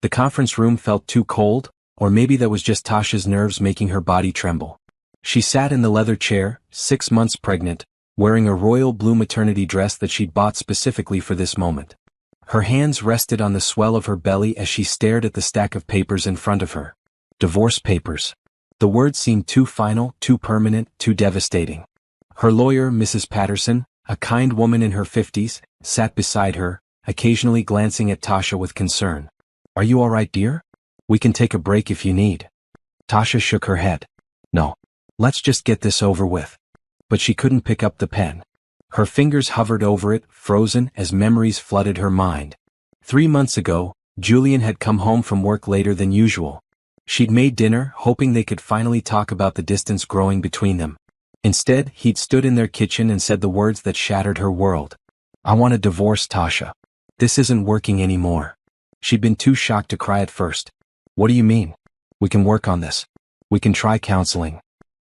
The conference room felt too cold, or maybe that was just Tasha's nerves making her body tremble. She sat in the leather chair, 6 months pregnant, wearing a royal blue maternity dress that she'd bought specifically for this moment. Her hands rested on the swell of her belly as she stared at the stack of papers in front of her. Divorce papers. The word seemed too final, too permanent, too devastating. Her lawyer, Mrs. Patterson, a kind woman in her 50s, sat beside her, occasionally glancing at Tasha with concern. "Are you all right, dear? We can take a break if you need." Tasha shook her head. "No. Let's just get this over with." But she couldn't pick up the pen. Her fingers hovered over it, frozen as memories flooded her mind. 3 months ago, Julian had come home from work later than usual. She'd made dinner, hoping they could finally talk about the distance growing between them. Instead, he'd stood in their kitchen and said the words that shattered her world. "I want a divorce, Tasha. This isn't working anymore." She'd been too shocked to cry at first. "What do you mean? We can work on this. We can try counseling."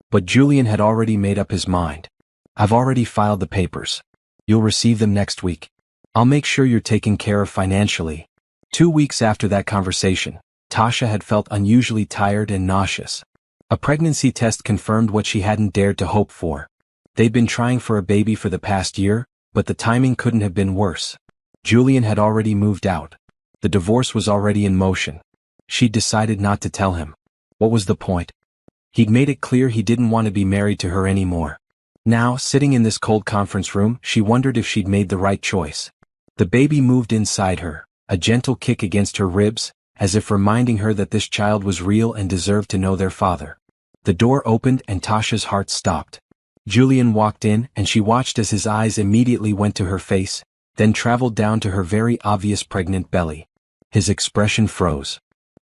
But Julian had already made up his mind. "I've already filed the papers. You'll receive them next week. I'll make sure you're taken care of financially." 2 weeks after that conversation, Tasha had felt unusually tired and nauseous. A pregnancy test confirmed what she hadn't dared to hope for. They'd been trying for a baby for the past year, but the timing couldn't have been worse. Julian had already moved out. The divorce was already in motion. She'd decided not to tell him. What was the point? He'd made it clear he didn't want to be married to her anymore. Now, sitting in this cold conference room, she wondered if she'd made the right choice. The baby moved inside her, a gentle kick against her ribs, as if reminding her that this child was real and deserved to know their father. The door opened and Tasha's heart stopped. Julian walked in and she watched as his eyes immediately went to her face, then traveled down to her very obvious pregnant belly. His expression froze.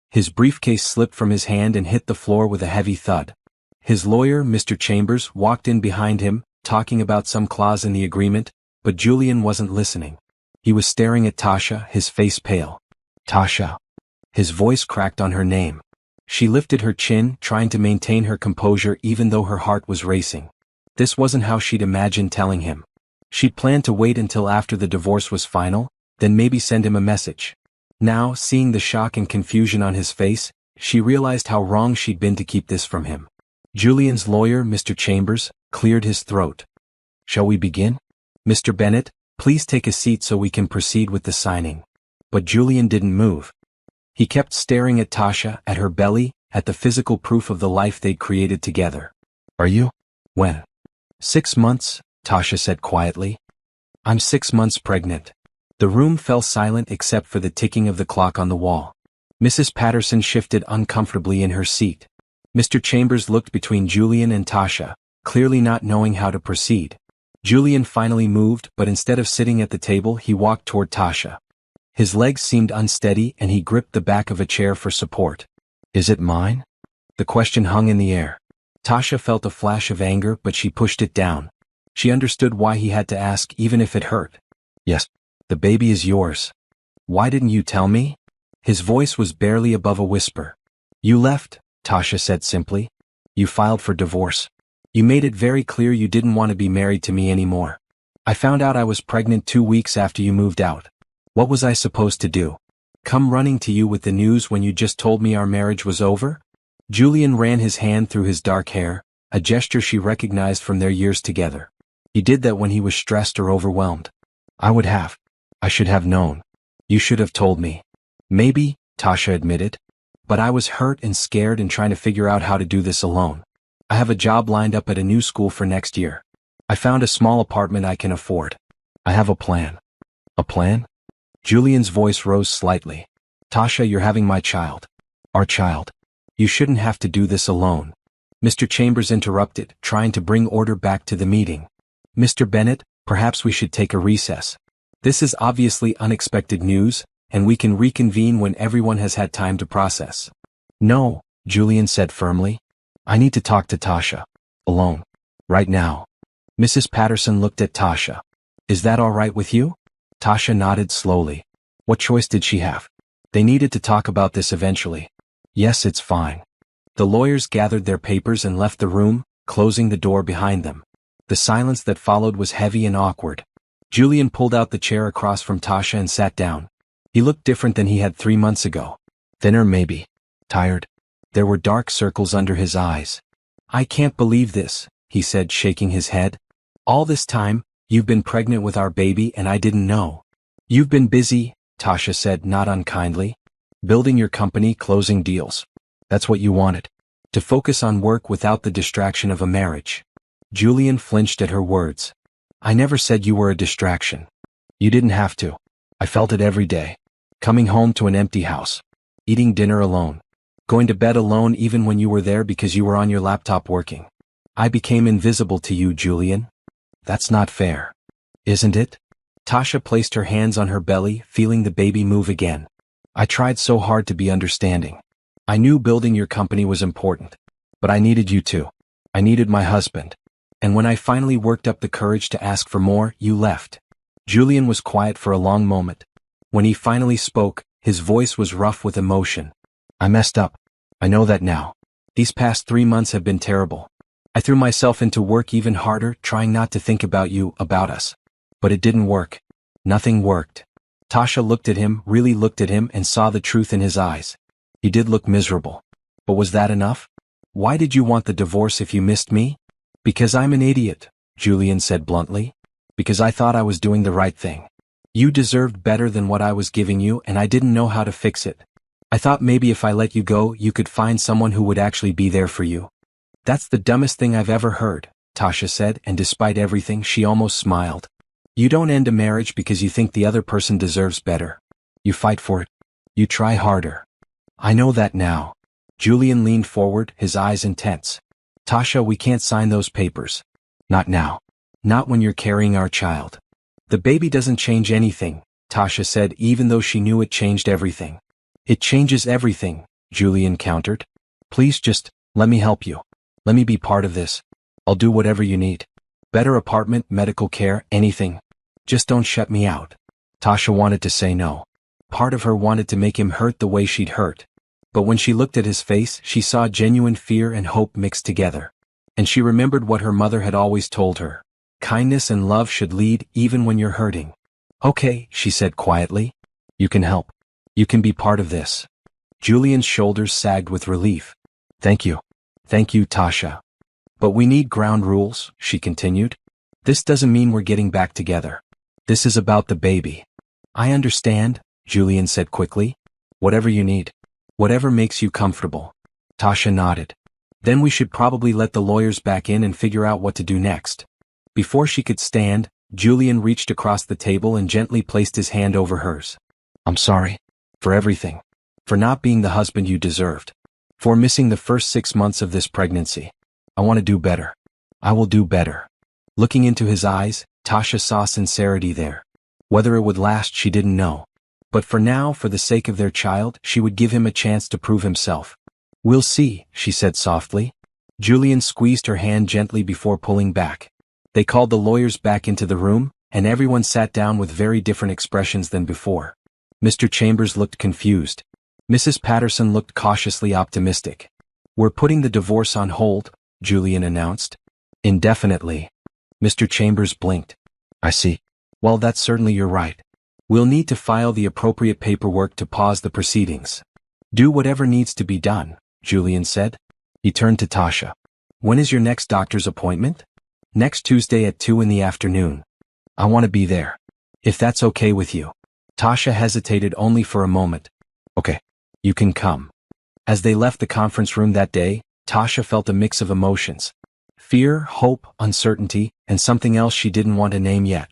His briefcase slipped from his hand and hit the floor with a heavy thud. His lawyer, Mr. Chambers, walked in behind him, talking about some clause in the agreement, but Julian wasn't listening. He was staring at Tasha, his face pale. "Tasha." His voice cracked on her name. She lifted her chin, trying to maintain her composure even though her heart was racing. This wasn't how she'd imagined telling him. She'd planned to wait until after the divorce was final, then maybe send him a message. Now, seeing the shock and confusion on his face, she realized how wrong she'd been to keep this from him. Julian's lawyer, Mr. Chambers, cleared his throat. "Shall we begin? Mr. Bennett, please take a seat so we can proceed with the signing." But Julian didn't move. He kept staring at Tasha, at her belly, at the physical proof of the life they'd created together. "Are you?" "When?" 6 months, Tasha said quietly. "I'm 6 months pregnant." The room fell silent except for the ticking of the clock on the wall. Mrs. Patterson shifted uncomfortably in her seat. Mr. Chambers looked between Julian and Tasha, clearly not knowing how to proceed. Julian finally moved, but instead of sitting at the table he walked toward Tasha. His legs seemed unsteady and he gripped the back of a chair for support. "Is it mine?" The question hung in the air. Tasha felt a flash of anger but she pushed it down. She understood why he had to ask even if it hurt. "Yes. The baby is yours." "Why didn't you tell me?" His voice was barely above a whisper. "You left," Tasha said simply. "You filed for divorce. You made it very clear you didn't want to be married to me anymore. I found out I was pregnant 2 weeks after you moved out. What was I supposed to do? Come running to you with the news when you just told me our marriage was over?" Julian ran his hand through his dark hair, a gesture she recognized from their years together. He did that when he was stressed or overwhelmed. I should have known. You should have told me." "Maybe," Tasha admitted. "But I was hurt and scared and trying to figure out how to do this alone. I have a job lined up at a new school for next year. I found a small apartment I can afford. I have a plan." "A plan?" Julian's voice rose slightly. "Tasha, you're having my child. Our child. You shouldn't have to do this alone." Mr. Chambers interrupted, trying to bring order back to the meeting. "Mr. Bennett, perhaps we should take a recess. This is obviously unexpected news, and we can reconvene when everyone has had time to process." "No," Julian said firmly. "I need to talk to Tasha. Alone. Right now." Mrs. Patterson looked at Tasha. "Is that all right with you?" Tasha nodded slowly. What choice did she have? They needed to talk about this eventually. "Yes, it's fine." The lawyers gathered their papers and left the room, closing the door behind them. The silence that followed was heavy and awkward. Julian pulled out the chair across from Tasha and sat down. He looked different than he had 3 months ago. Thinner maybe. Tired. There were dark circles under his eyes. I can't believe this, he said, shaking his head. All this time, you've been pregnant with our baby and I didn't know. You've been busy, Tasha said, not unkindly. Building your company, closing deals. That's what you wanted. To focus on work without the distraction of a marriage. Julian flinched at her words. I never said you were a distraction. You didn't have to. I felt it every day. Coming home to an empty house. Eating dinner alone. Going to bed alone even when you were there because you were on your laptop working. I became invisible to you, Julian. That's not fair. Isn't it? Tasha placed her hands on her belly, feeling the baby move again. I tried so hard to be understanding. I knew building your company was important. But I needed you too. I needed my husband. And when I finally worked up the courage to ask for more, you left. Julian was quiet for a long moment. When he finally spoke, his voice was rough with emotion. I messed up. I know that now. These past 3 months have been terrible. I threw myself into work even harder, trying not to think about you, about us. But it didn't work. Nothing worked. Tasha looked at him, really looked at him, and saw the truth in his eyes. He did look miserable. But was that enough? Why did you want the divorce if you missed me? Because I'm an idiot, Julian said bluntly. Because I thought I was doing the right thing. You deserved better than what I was giving you, and I didn't know how to fix it. I thought maybe if I let you go, you could find someone who would actually be there for you. That's the dumbest thing I've ever heard, Tasha said, and despite everything, she almost smiled. You don't end a marriage because you think the other person deserves better. You fight for it. You try harder. I know that now. Julian leaned forward, his eyes intense. Tasha, we can't sign those papers. Not now. Not when you're carrying our child. The baby doesn't change anything, Tasha said, even though she knew it changed everything. It changes everything, Julian countered. Please just, let me help you. Let me be part of this. I'll do whatever you need. Better apartment, medical care, anything. Just don't shut me out. Tasha wanted to say no. Part of her wanted to make him hurt the way she'd hurt. But when she looked at his face, she saw genuine fear and hope mixed together. And she remembered what her mother had always told her. Kindness and love should lead even when you're hurting. Okay, she said quietly. You can help. You can be part of this. Julian's shoulders sagged with relief. Thank you. Thank you, Tasha. But we need ground rules, she continued. This doesn't mean we're getting back together. This is about the baby. I understand, Julian said quickly. Whatever you need. Whatever makes you comfortable. Tasha nodded. Then we should probably let the lawyers back in and figure out what to do next. Before she could stand, Julian reached across the table and gently placed his hand over hers. I'm sorry. For everything. For not being the husband you deserved. For missing the first 6 months of this pregnancy. I want to do better. I will do better. Looking into his eyes, Tasha saw sincerity there. Whether it would last, she didn't know. But for now, for the sake of their child, she would give him a chance to prove himself. We'll see, she said softly. Julian squeezed her hand gently before pulling back. They called the lawyers back into the room, and everyone sat down with very different expressions than before. Mr. Chambers looked confused. Mrs. Patterson looked cautiously optimistic. We're putting the divorce on hold, Julian announced. Indefinitely. Mr. Chambers blinked. I see. Well, that's certainly you're right. We'll need to file the appropriate paperwork to pause the proceedings. Do whatever needs to be done, Julian said. He turned to Tasha. When is your next doctor's appointment? Next Tuesday at 2 in the afternoon. I want to be there. If that's okay with you. Tasha hesitated only for a moment. Okay. You can come. As they left the conference room that day, Tasha felt a mix of emotions. Fear, hope, uncertainty, and something else she didn't want to name yet.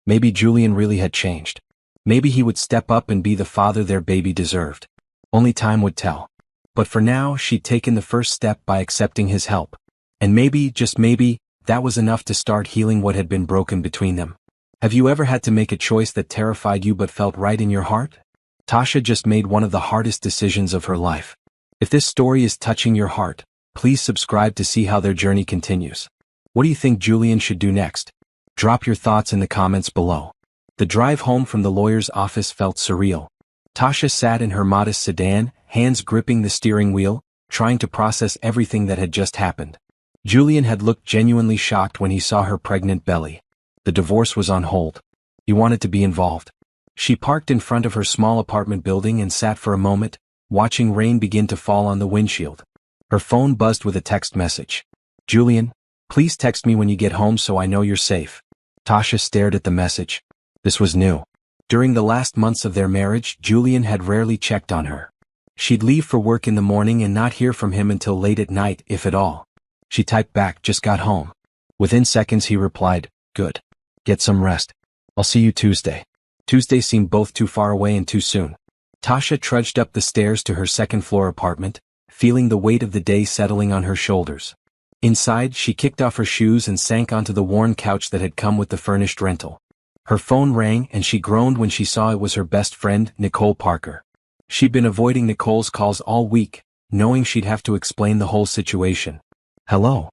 Maybe Julian really had changed. Maybe he would step up and be the father their baby deserved. Only time would tell. But for now, she'd taken the first step by accepting his help. And maybe, just maybe, that was enough to start healing what had been broken between them. Have you ever had to make a choice that terrified you but felt right in your heart? Tasha just made one of the hardest decisions of her life. If this story is touching your heart, please subscribe to see how their journey continues. What do you think Julian should do next? Drop your thoughts in the comments below. The drive home from the lawyer's office felt surreal. Tasha sat in her modest sedan, hands gripping the steering wheel, trying to process everything that had just happened. Julian had looked genuinely shocked when he saw her pregnant belly. The divorce was on hold. He wanted to be involved. She parked in front of her small apartment building and sat for a moment, watching rain begin to fall on the windshield. Her phone buzzed with a text message. Julian, please text me when you get home so I know you're safe. Tasha stared at the message. This was new. During the last months of their marriage, Julian had rarely checked on her. She'd leave for work in the morning and not hear from him until late at night, if at all. She typed back, just got home. Within seconds he replied, good. Get some rest. I'll see you Tuesday. Tuesday seemed both too far away and too soon. Tasha trudged up the stairs to her second-floor apartment, feeling the weight of the day settling on her shoulders. Inside, she kicked off her shoes and sank onto the worn couch that had come with the furnished rental. Her phone rang and she groaned when she saw it was her best friend, Nicole Parker. She'd been avoiding Nicole's calls all week, knowing she'd have to explain the whole situation. Hello?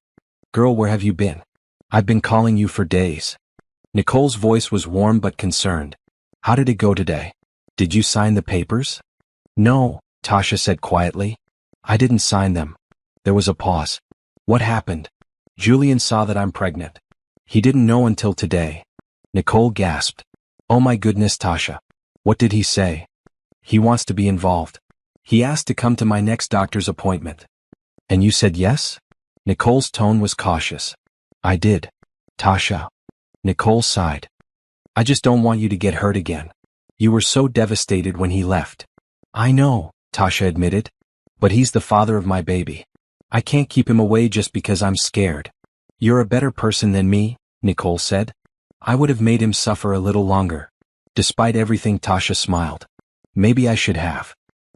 Girl, where have you been? I've been calling you for days. Nicole's voice was warm but concerned. How did it go today? Did you sign the papers? No, Tasha said quietly. I didn't sign them. There was a pause. What happened? Julian saw that I'm pregnant. He didn't know until today. Nicole gasped. Oh my goodness, Tasha. What did he say? He wants to be involved. He asked to come to my next doctor's appointment. And you said yes? Nicole's tone was cautious. I did. Tasha. Nicole sighed. I just don't want you to get hurt again. You were so devastated when he left. I know, Tasha admitted. But he's the father of my baby. I can't keep him away just because I'm scared. You're a better person than me, Nicole said. I would have made him suffer a little longer. Despite everything, Tasha smiled. Maybe I should have.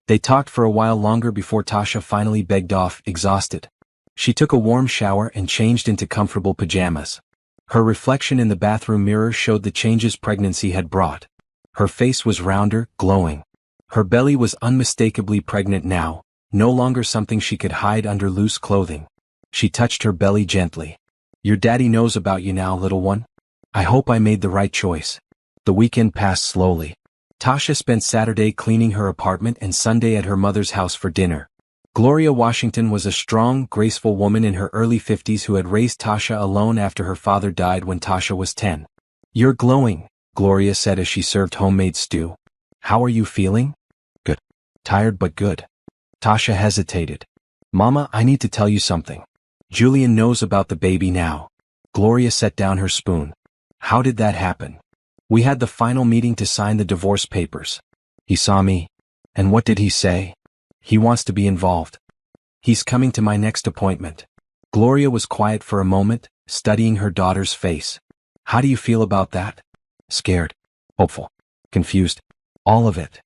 They talked for a while longer before Tasha finally begged off, exhausted. She took a warm shower and changed into comfortable pajamas. Her reflection in the bathroom mirror showed the changes pregnancy had brought. Her face was rounder, glowing. Her belly was unmistakably pregnant now, no longer something she could hide under loose clothing. She touched her belly gently. Your daddy knows about you now, little one. I hope I made the right choice. The weekend passed slowly. Tasha spent Saturday cleaning her apartment and Sunday at her mother's house for dinner. Gloria Washington was a strong, graceful woman in her early 50s who had raised Tasha alone after her father died when Tasha was 10. You're glowing, Gloria said as she served homemade stew. How are you feeling? Good. Tired but good. Tasha hesitated. Mama, I need to tell you something. Julian knows about the baby now. Gloria set down her spoon. How did that happen? We had the final meeting to sign the divorce papers. He saw me. And what did he say? He wants to be involved. He's coming to my next appointment. Gloria was quiet for a moment, studying her daughter's face. How do you feel about that? Scared. Hopeful. Confused. All of it.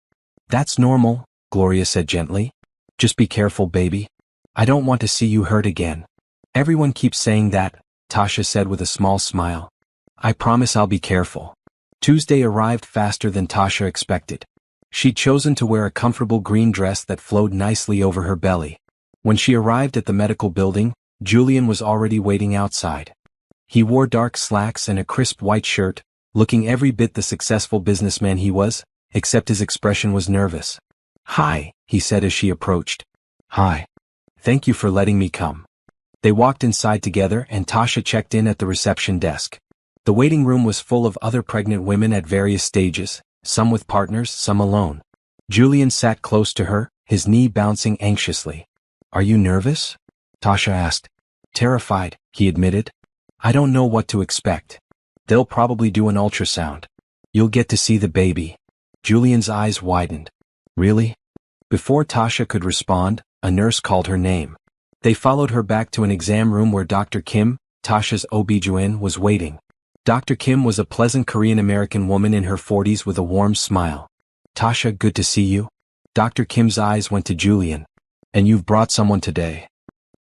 That's normal, Gloria said gently. Just be careful, baby. I don't want to see you hurt again. Everyone keeps saying that, Tasha said with a small smile. I promise I'll be careful. Tuesday arrived faster than Tasha expected. She'd chosen to wear a comfortable green dress that flowed nicely over her belly. When she arrived at the medical building, Julian was already waiting outside. He wore dark slacks and a crisp white shirt, looking every bit the successful businessman he was, except his expression was nervous. Hi, he said as she approached. Hi. Thank you for letting me come. They walked inside together and Tasha checked in at the reception desk. The waiting room was full of other pregnant women at various stages, some with partners, some alone. Julian sat close to her, his knee bouncing anxiously. Are you nervous? Tasha asked. Terrified, he admitted. I don't know what to expect. They'll probably do an ultrasound. You'll get to see the baby. Julian's eyes widened. Really? Before Tasha could respond, a nurse called her name. They followed her back to an exam room where Dr. Kim, Tasha's OB-GYN, was waiting. Dr. Kim was a pleasant Korean-American woman in her 40s with a warm smile. Tasha, good to see you. Dr. Kim's eyes went to Julian. And you've brought someone today.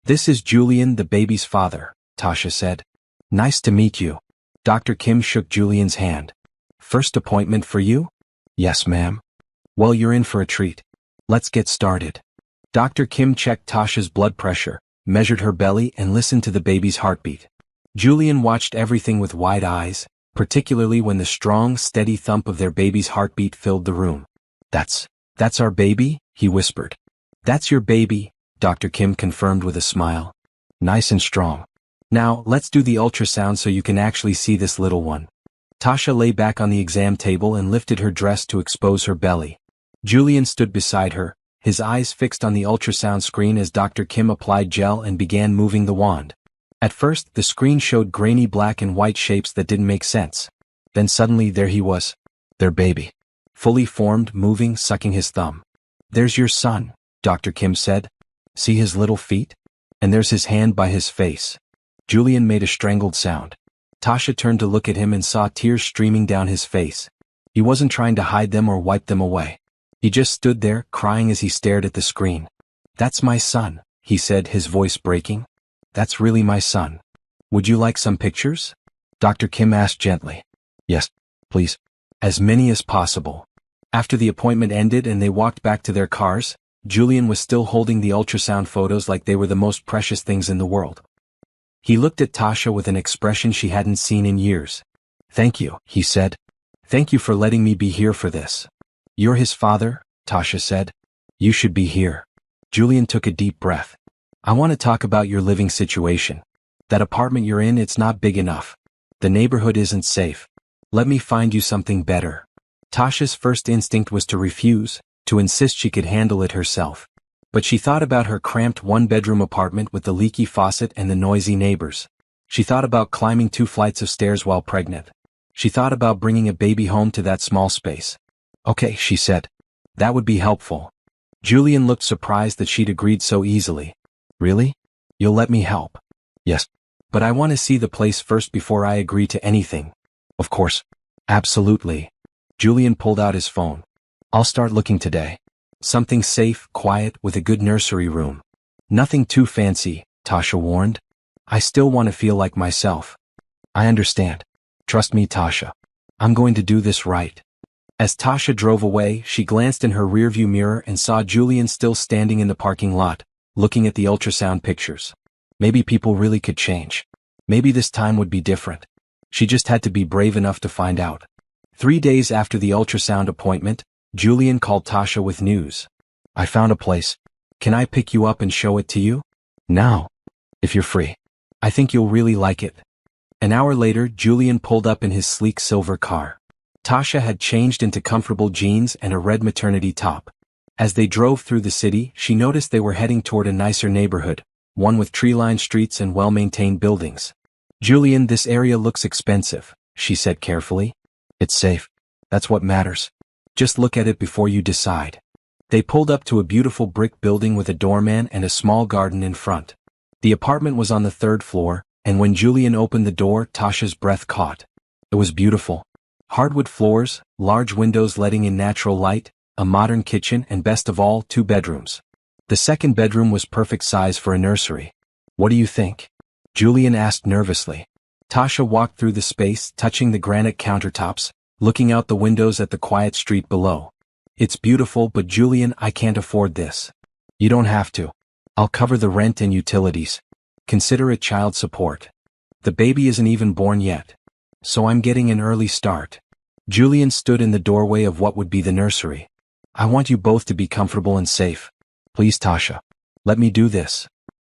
This is Julian, the baby's father, Tasha said. Nice to meet you. Dr. Kim shook Julian's hand. First appointment for you? Yes, ma'am. Well, you're in for a treat. Let's get started. Dr. Kim checked Tasha's blood pressure, measured her belly and listened to the baby's heartbeat. Julian watched everything with wide eyes, particularly when the strong, steady thump of their baby's heartbeat filled the room. That's our baby, he whispered. That's your baby, Dr. Kim confirmed with a smile. Nice and strong. Now, let's do the ultrasound so you can actually see this little one. Tasha lay back on the exam table and lifted her dress to expose her belly. Julian stood beside her, his eyes fixed on the ultrasound screen as Dr. Kim applied gel and began moving the wand. At first, the screen showed grainy black and white shapes that didn't make sense. Then suddenly there he was. Their baby. Fully formed, moving, sucking his thumb. "There's your son," Dr. Kim said. "See his little feet? And there's his hand by his face." Julian made a strangled sound. Tasha turned to look at him and saw tears streaming down his face. He wasn't trying to hide them or wipe them away. He just stood there, crying as he stared at the screen. "That's my son," he said, his voice breaking. "That's really my son. Would you like some pictures?" Dr. Kim asked gently. "Yes, please. As many as possible." After the appointment ended and they walked back to their cars, Julian was still holding the ultrasound photos like they were the most precious things in the world. He looked at Tasha with an expression she hadn't seen in years. "Thank you," he said. "Thank you for letting me be here for this." "You're his father," Tasha said. "You should be here." Julian took a deep breath. "I want to talk about your living situation. That apartment you're in, it's not big enough. The neighborhood isn't safe. Let me find you something better." Tasha's first instinct was to refuse, to insist she could handle it herself. But she thought about her cramped one-bedroom apartment with the leaky faucet and the noisy neighbors. She thought about climbing 2 flights of stairs while pregnant. She thought about bringing a baby home to that small space. "Okay," she said. "That would be helpful." Julian looked surprised that she'd agreed so easily. "Really? You'll let me help?" "Yes. But I want to see the place first before I agree to anything." "Of course. Absolutely." Julian pulled out his phone. "I'll start looking today. Something safe, quiet, with a good nursery room. Nothing too fancy," Tasha warned. "I still want to feel like myself." "I understand. Trust me, Tasha. I'm going to do this right." As Tasha drove away, she glanced in her rearview mirror and saw Julian still standing in the parking lot, looking at the ultrasound pictures. Maybe people really could change. Maybe this time would be different. She just had to be brave enough to find out. 3 days after the ultrasound appointment, Julian called Tasha with news. "I found a place. Can I pick you up and show it to you? Now, if you're free. I think you'll really like it." An hour later, Julian pulled up in his sleek silver car. Tasha had changed into comfortable jeans and a red maternity top. As they drove through the city, she noticed they were heading toward a nicer neighborhood, one with tree-lined streets and well-maintained buildings. "Julian, this area looks expensive," she said carefully. "It's safe. That's what matters. Just look at it before you decide." They pulled up to a beautiful brick building with a doorman and a small garden in front. The apartment was on the 3rd floor, and when Julian opened the door, Tasha's breath caught. It was beautiful. Hardwood floors, large windows letting in natural light, a modern kitchen, and best of all, 2 bedrooms. The 2nd bedroom was perfect size for a nursery. "What do you think?" Julian asked nervously. Tasha walked through the space, touching the granite countertops, looking out the windows at the quiet street below. "It's beautiful, but Julian, I can't afford this." "You don't have to. I'll cover the rent and utilities. Consider it child support. The baby isn't even born yet. So I'm getting an early start." Julian stood in the doorway of what would be the nursery. "I want you both to be comfortable and safe. Please, Tasha. Let me do this."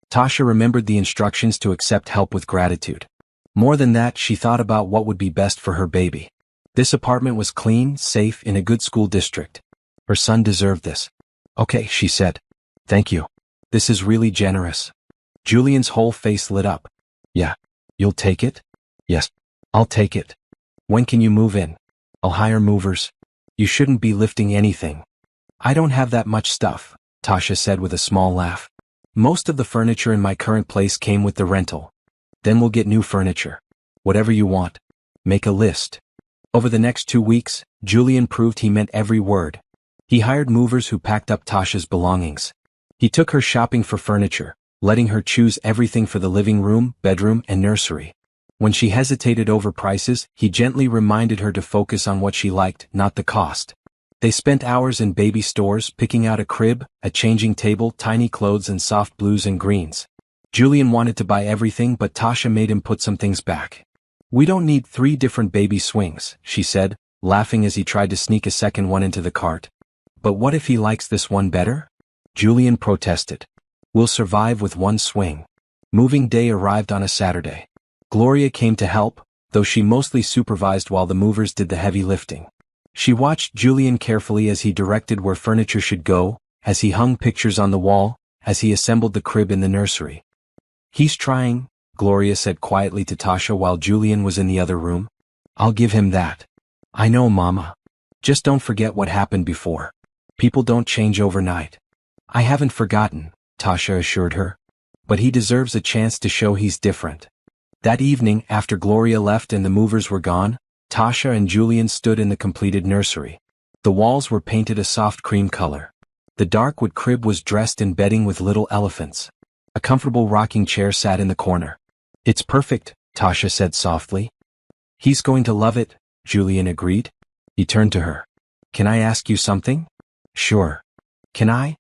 Tasha remembered the instructions to accept help with gratitude. More than that, she thought about what would be best for her baby. This apartment was clean, safe, in a good school district. Her son deserved this. "Okay," she said. "Thank you. This is really generous." Julian's whole face lit up. "Yeah. You'll take it?" "Yes. I'll take it." "When can you move in?" "I'll hire movers. You shouldn't be lifting anything." "I don't have that much stuff," Tasha said with a small laugh. "Most of the furniture in my current place came with the rental. Then we'll get new furniture. Whatever you want. Make a list." Over the next 2 weeks, Julian proved he meant every word. He hired movers who packed up Tasha's belongings. He took her shopping for furniture, letting her choose everything for the living room, bedroom, and nursery. When she hesitated over prices, he gently reminded her to focus on what she liked, not the cost. They spent hours in baby stores, picking out a crib, a changing table, tiny clothes, and soft blues and greens. Julian wanted to buy everything, but Tasha made him put some things back. "We don't need 3 different baby swings," she said, laughing as he tried to sneak a second one into the cart. "But what if he likes this one better?" Julian protested. "We'll survive with 1 swing." Moving day arrived on a Saturday. Gloria came to help, though she mostly supervised while the movers did the heavy lifting. She watched Julian carefully as he directed where furniture should go, as he hung pictures on the wall, as he assembled the crib in the nursery. "He's trying," Gloria said quietly to Tasha while Julian was in the other room. "I'll give him that." "I know, Mama. Just don't forget what happened before. People don't change overnight." "I haven't forgotten," Tasha assured her. "But he deserves a chance to show he's different." That evening, after Gloria left and the movers were gone, Tasha and Julian stood in the completed nursery. The walls were painted a soft cream color. The dark wood crib was dressed in bedding with little elephants. A comfortable rocking chair sat in the corner. "It's perfect," Tasha said softly. "He's going to love it," Julian agreed. He turned to her. "Can I ask you something?" "Sure." Can I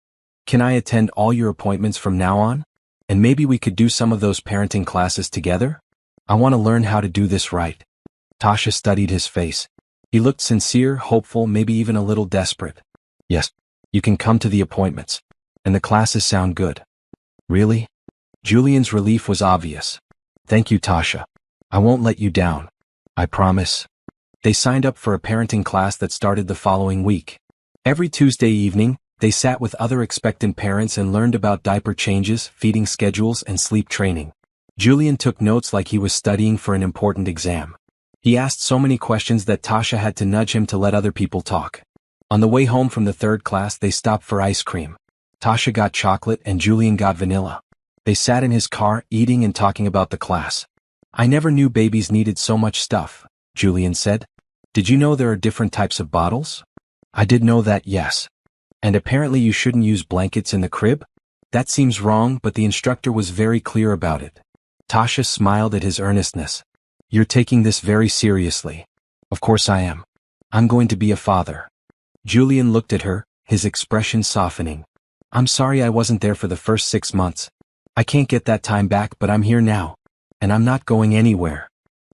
attend all your appointments from now on? And maybe we could do some of those parenting classes together? I want to learn how to do this right." Tasha studied his face. He looked sincere, hopeful, maybe even a little desperate. "Yes, you can come to the appointments. And the classes sound good." "Really?" Julian's relief was obvious. "Thank you, Tasha. I won't let you down. I promise." They signed up for a parenting class that started the following week. Every Tuesday evening, they sat with other expectant parents and learned about diaper changes, feeding schedules, and sleep training. Julian took notes like he was studying for an important exam. He asked so many questions that Tasha had to nudge him to let other people talk. On the way home from the third class, they stopped for ice cream. Tasha got chocolate and Julian got vanilla. They sat in his car, eating and talking about the class. "I never knew babies needed so much stuff," Julian said. "Did you know there are different types of bottles?" "I did know that, yes. And apparently you shouldn't use blankets in the crib? That seems wrong, but the instructor was very clear about it." Tasha smiled at his earnestness. "You're taking this very seriously." "Of course I am. I'm going to be a father." Julian looked at her, his expression softening. "I'm sorry I wasn't there for the first 6 months. I can't get that time back, but I'm here now. And I'm not going anywhere."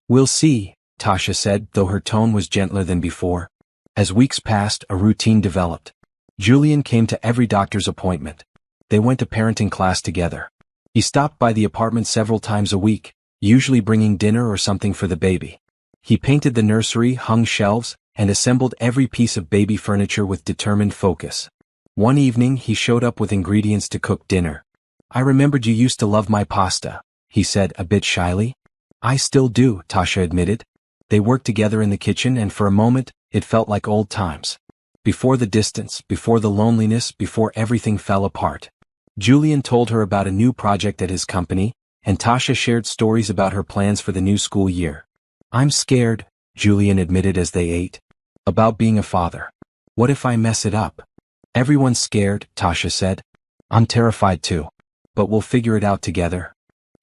"We'll see," Tasha said, though her tone was gentler than before. As weeks passed, a routine developed. Julian came to every doctor's appointment. They went to parenting class together. He stopped by the apartment several times a week, usually bringing dinner or something for the baby. He painted the nursery, hung shelves, and assembled every piece of baby furniture with determined focus. One evening, he showed up with ingredients to cook dinner. "I remembered you used to love my pasta," he said a bit shyly. "I still do," Tasha admitted. They worked together in the kitchen, and for a moment, it felt like old times. Before the distance, before the loneliness, before everything fell apart. Julian told her about a new project at his company, and Tasha shared stories about her plans for the new school year. "I'm scared," Julian admitted as they ate. "About being a father. What if I mess it up?" "Everyone's scared," Tasha said. "I'm terrified too. But we'll figure it out together."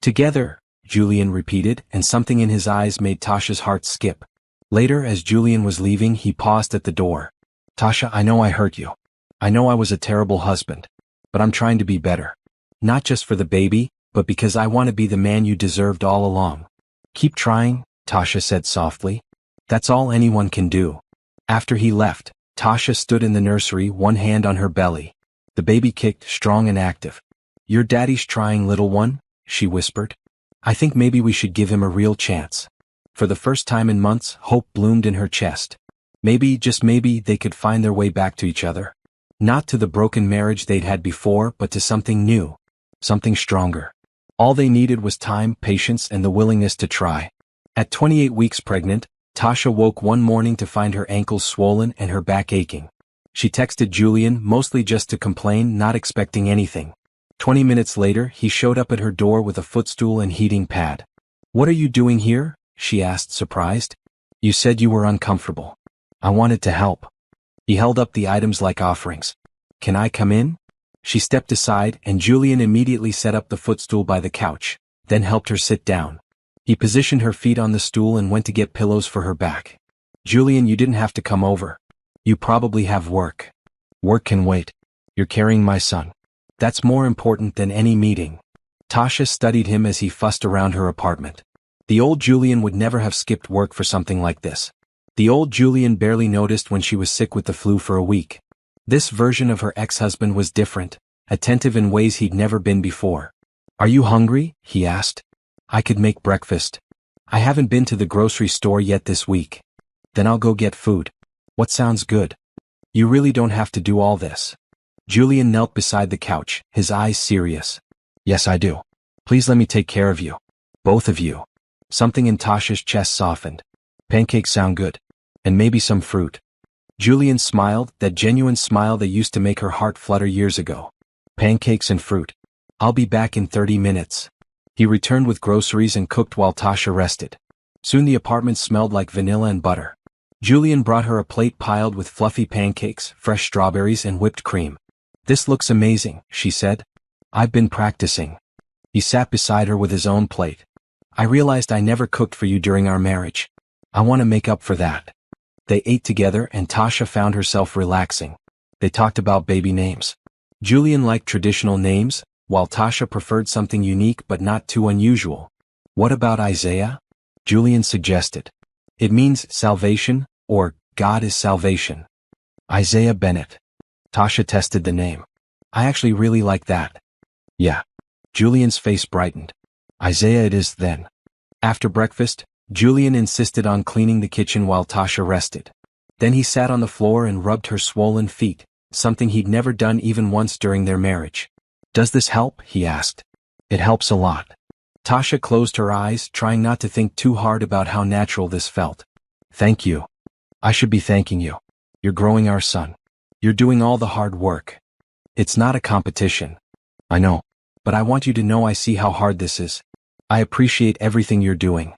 "Together," Julian repeated, and something in his eyes made Tasha's heart skip. Later, as Julian was leaving, he paused at the door. "Tasha, I know I hurt you. I know I was a terrible husband. But I'm trying to be better. Not just for the baby, but because I want to be the man you deserved all along." "Keep trying," Tasha said softly. "That's all anyone can do." After he left, Tasha stood in the nursery, one hand on her belly. The baby kicked, strong and active. "Your daddy's trying, little one," she whispered. "I think maybe we should give him a real chance." For the first time in months, hope bloomed in her chest. Maybe, just maybe, they could find their way back to each other. Not to the broken marriage they'd had before, but to something new. Something stronger. All they needed was time, patience, and the willingness to try. At 28 weeks pregnant, Tasha woke one morning to find her ankles swollen and her back aching. She texted Julian, mostly just to complain, not expecting anything. 20 minutes later, he showed up at her door with a footstool and heating pad. "What are you doing here?" she asked, surprised. "You said you were uncomfortable. I wanted to help." He held up the items like offerings. "Can I come in?" She stepped aside, and Julian immediately set up the footstool by the couch, then helped her sit down. He positioned her feet on the stool and went to get pillows for her back. "Julian, you didn't have to come over. You probably have work." "Work can wait. You're carrying my son. That's more important than any meeting." Tasha studied him as he fussed around her apartment. The old Julian would never have skipped work for something like this. The old Julian barely noticed when she was sick with the flu for a week. This version of her ex-husband was different, attentive in ways he'd never been before. "Are you hungry?" he asked. "I could make breakfast. I haven't been to the grocery store yet this week." "Then I'll go get food." "What sounds good?" "You really don't have to do all this." Julian knelt beside the couch, his eyes serious. Yes, I do. Please let me take care of you. Both of you. Something in Tasha's chest softened. Pancakes sound good. And maybe some fruit. Julian smiled, that genuine smile that used to make her heart flutter years ago. Pancakes and fruit. I'll be back in 30 minutes. He returned with groceries and cooked while Tasha rested. Soon the apartment smelled like vanilla and butter. Julian brought her a plate piled with fluffy pancakes, fresh strawberries and whipped cream. This looks amazing, she said. I've been practicing. He sat beside her with his own plate. I realized I never cooked for you during our marriage. I want to make up for that. They ate together and Tasha found herself relaxing. They talked about baby names. Julian liked traditional names, while Tasha preferred something unique but not too unusual. What about Isaiah? Julian suggested. It means salvation, or God is salvation. Isaiah Bennett. Tasha tested the name. I actually really like that. Yeah. Julian's face brightened. Isaiah it is then. After breakfast, Julian insisted on cleaning the kitchen while Tasha rested. Then he sat on the floor and rubbed her swollen feet, something he'd never done even once during their marriage. Does this help? He asked. It helps a lot. Tasha closed her eyes, trying not to think too hard about how natural this felt. Thank you. I should be thanking you. You're growing our son. You're doing all the hard work. It's not a competition. I know. But I want you to know I see how hard this is. I appreciate everything you're doing.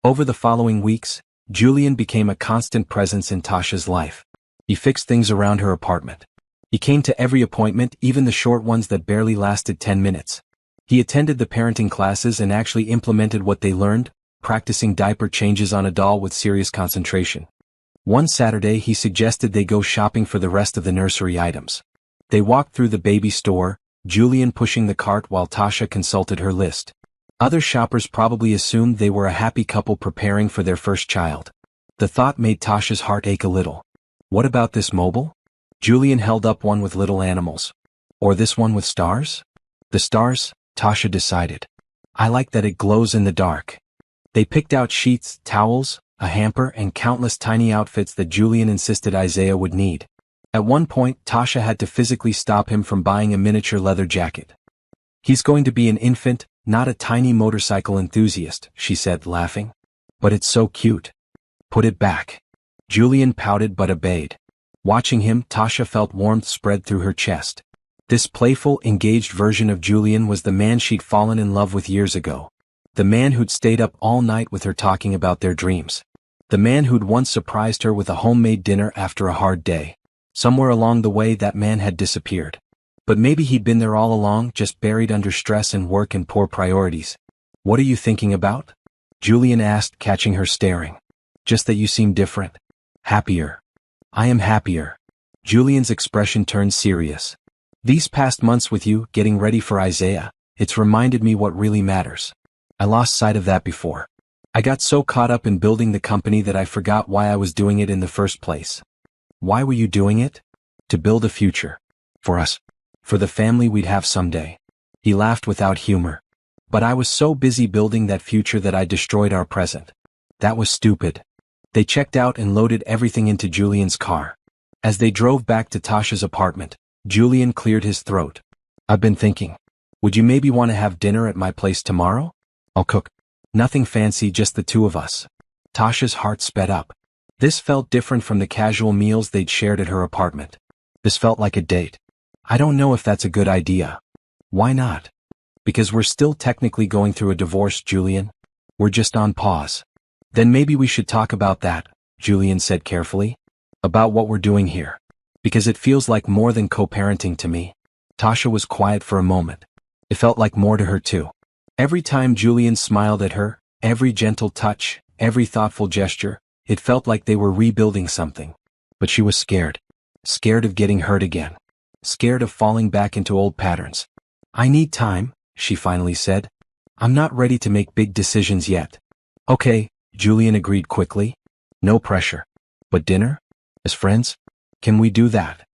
Over the following weeks, Julian became a constant presence in Tasha's life. He fixed things around her apartment. He came to every appointment, even the short ones that barely lasted 10 minutes. He attended the parenting classes and actually implemented what they learned, practicing diaper changes on a doll with serious concentration. One Saturday he suggested they go shopping for the rest of the nursery items. They walked through the baby store, Julian pushing the cart while Tasha consulted her list. Other shoppers probably assumed they were a happy couple preparing for their first child. The thought made Tasha's heart ache a little. What about this mobile? Julian held up one with little animals. Or this one with stars? The stars, Tasha decided. I like that it glows in the dark. They picked out sheets, towels, a hamper and countless tiny outfits that Julian insisted Isaiah would need. At one point, Tasha had to physically stop him from buying a miniature leather jacket. He's going to be an infant, not a tiny motorcycle enthusiast, she said, laughing. But it's so cute. Put it back. Julian pouted but obeyed. Watching him, Tasha felt warmth spread through her chest. This playful, engaged version of Julian was the man she'd fallen in love with years ago. The man who'd stayed up all night with her talking about their dreams. The man who'd once surprised her with a homemade dinner after a hard day. Somewhere along the way that man had disappeared. But maybe he'd been there all along, just buried under stress and work and poor priorities. What are you thinking about? Julian asked, catching her staring. Just that you seem different. Happier. I am happier. Julian's expression turned serious. These past months with you, getting ready for Isaiah, it's reminded me what really matters. I lost sight of that before. I got so caught up in building the company that I forgot why I was doing it in the first place. Why were you doing it? To build a future. For us. For the family we'd have someday. He laughed without humor. But I was so busy building that future that I destroyed our present. That was stupid. They checked out and loaded everything into Julian's car. As they drove back to Tasha's apartment, Julian cleared his throat. I've been thinking. Would you maybe want to have dinner at my place tomorrow? I'll cook. Nothing fancy, just the two of us. Tasha's heart sped up. This felt different from the casual meals they'd shared at her apartment. This felt like a date. I don't know if that's a good idea. Why not? Because we're still technically going through a divorce, Julian. We're just on pause. Then maybe we should talk about that, Julian said carefully. About what we're doing here. Because it feels like more than co-parenting to me. Tasha was quiet for a moment. It felt like more to her too. Every time Julian smiled at her, every gentle touch, every thoughtful gesture, it felt like they were rebuilding something. But she was scared. Scared of getting hurt again. Scared of falling back into old patterns. I need time, she finally said. I'm not ready to make big decisions yet. Okay, Julian agreed quickly. No pressure. But dinner? As friends? Can we do that?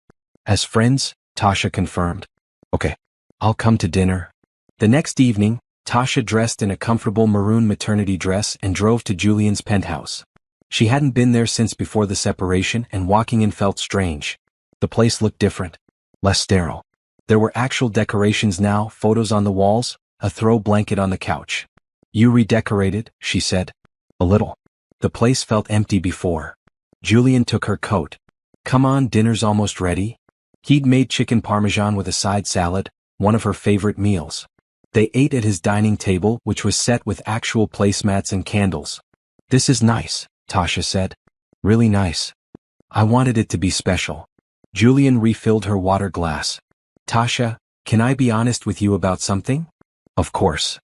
As friends, Tasha confirmed. Okay, I'll come to dinner. The next evening, Tasha dressed in a comfortable maroon maternity dress and drove to Julian's penthouse. She hadn't been there since before the separation and walking in felt strange. The place looked different. less sterile. There were actual decorations now, photos on the walls, a throw blanket on the couch. You redecorated, she said. A little. The place felt empty before. Julian took her coat. Come on, dinner's almost ready. He'd made chicken parmesan with a side salad, one of her favorite meals. They ate at his dining table, which was set with actual placemats and candles. This is nice, Tasha said. Really nice. I wanted it to be special. Julian refilled her water glass. Tasha, can I be honest with you about something? Of course.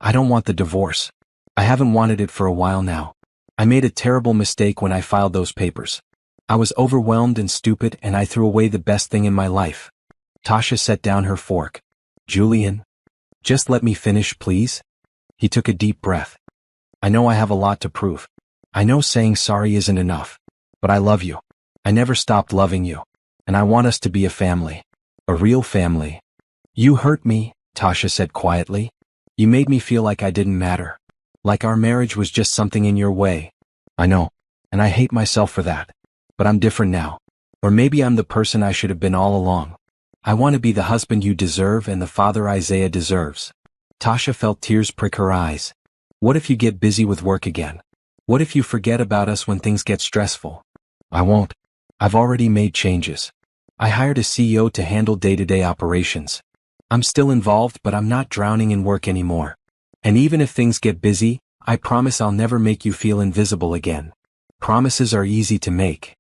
I don't want the divorce. I haven't wanted it for a while now. I made a terrible mistake when I filed those papers. I was overwhelmed and stupid, and I threw away the best thing in my life. Tasha set down her fork. Julian, just let me finish, please. He took a deep breath. I know I have a lot to prove. I know saying sorry isn't enough. But I love you. I never stopped loving you. And I want us to be a family. A real family. You hurt me, Tasha said quietly. You made me feel like I didn't matter. Like our marriage was just something in your way. I know. And I hate myself for that. But I'm different now. Or maybe I'm the person I should have been all along. I want to be the husband you deserve and the father Isaiah deserves. Tasha felt tears prick her eyes. What if you get busy with work again? What if you forget about us when things get stressful? I won't. I've already made changes. I hired a CEO to handle day-to-day operations. I'm still involved, but I'm not drowning in work anymore. And even if things get busy, I promise I'll never make you feel invisible again. Promises are easy to make.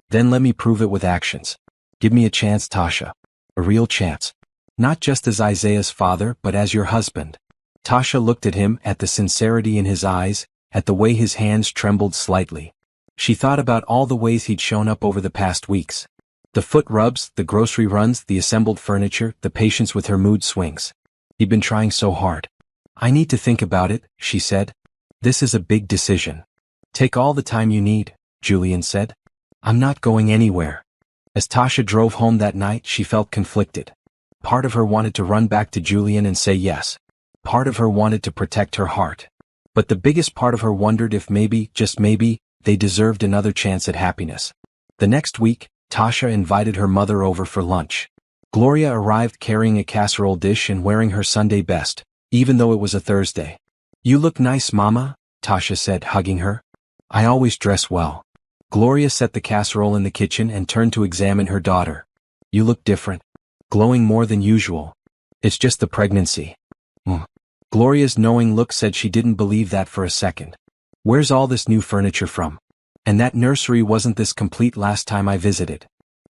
Then let me prove it with actions. Give me a chance, Tasha. A real chance. Not just as Isaiah's father, but as your husband. Tasha looked at him, at the sincerity in his eyes, at the way his hands trembled slightly. She thought about all the ways he'd shown up over the past weeks. The foot rubs, the grocery runs, the assembled furniture, the patience with her mood swings. He'd been trying so hard. I need to think about it, she said. This is a big decision. Take all the time you need, Julian said. I'm not going anywhere. As Tasha drove home that night, she felt conflicted. Part of her wanted to run back to Julian and say yes. Part of her wanted to protect her heart. But the biggest part of her wondered if maybe, just maybe, they deserved another chance at happiness. The next week, Tasha invited her mother over for lunch. Gloria arrived carrying a casserole dish and wearing her Sunday best, even though it was a Thursday. You look nice, Mama, Tasha said, hugging her. I always dress well. Gloria set the casserole in the kitchen and turned to examine her daughter. You look different. Glowing more than usual. It's just the pregnancy. Gloria's knowing look said she didn't believe that for a second. Where's all this new furniture from? And that nursery wasn't this complete last time I visited.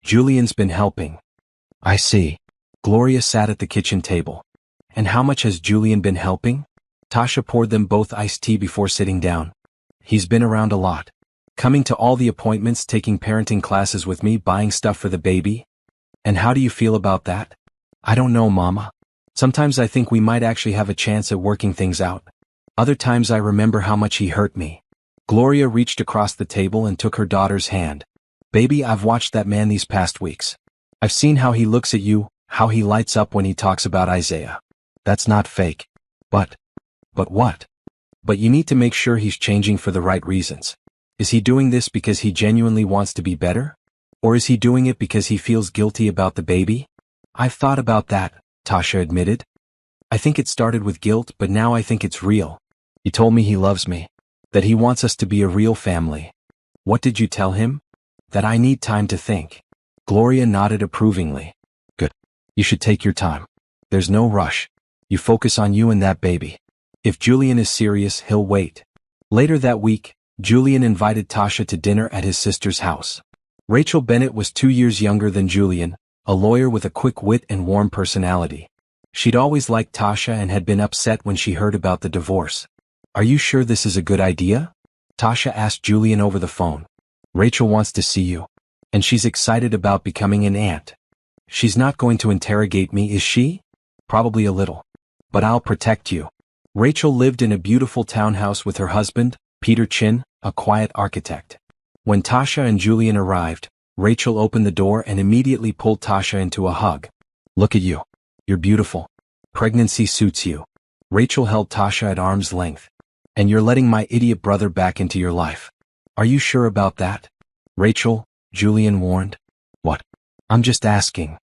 Julian's been helping. I see. Gloria sat at the kitchen table. And how much has Julian been helping? Tasha poured them both iced tea before sitting down. He's been around a lot. Coming to all the appointments, taking parenting classes with me, buying stuff for the baby. And how do you feel about that? I don't know, Mama. Sometimes I think we might actually have a chance at working things out. Other times I remember how much he hurt me. Gloria reached across the table and took her daughter's hand. Baby, I've watched that man these past weeks. I've seen how he looks at you, how he lights up when he talks about Isaiah. That's not fake. But what? But you need to make sure he's changing for the right reasons. Is he doing this because he genuinely wants to be better? Or is he doing it because he feels guilty about the baby? I've thought about that, Tasha admitted. I think it started with guilt, but now I think it's real. He told me he loves me. That he wants us to be a real family. What did you tell him? That I need time to think. Gloria nodded approvingly. Good. You should take your time. There's no rush. You focus on you and that baby. If Julian is serious, he'll wait. Later that week, Julian invited Tasha to dinner at his sister's house. Rachel Bennett was 2 years younger than Julian, a lawyer with a quick wit and warm personality. She'd always liked Tasha and had been upset when she heard about the divorce. Are you sure this is a good idea? Tasha asked Julian over the phone. Rachel wants to see you. And she's excited about becoming an aunt. She's not going to interrogate me, is she? Probably a little. But I'll protect you. Rachel lived in a beautiful townhouse with her husband, Peter Chin, a quiet architect. When Tasha and Julian arrived, Rachel opened the door and immediately pulled Tasha into a hug. Look at you. You're beautiful. Pregnancy suits you. Rachel held Tasha at arm's length. And you're letting my idiot brother back into your life. Are you sure about that? Rachel, Julian warned. What? I'm just asking.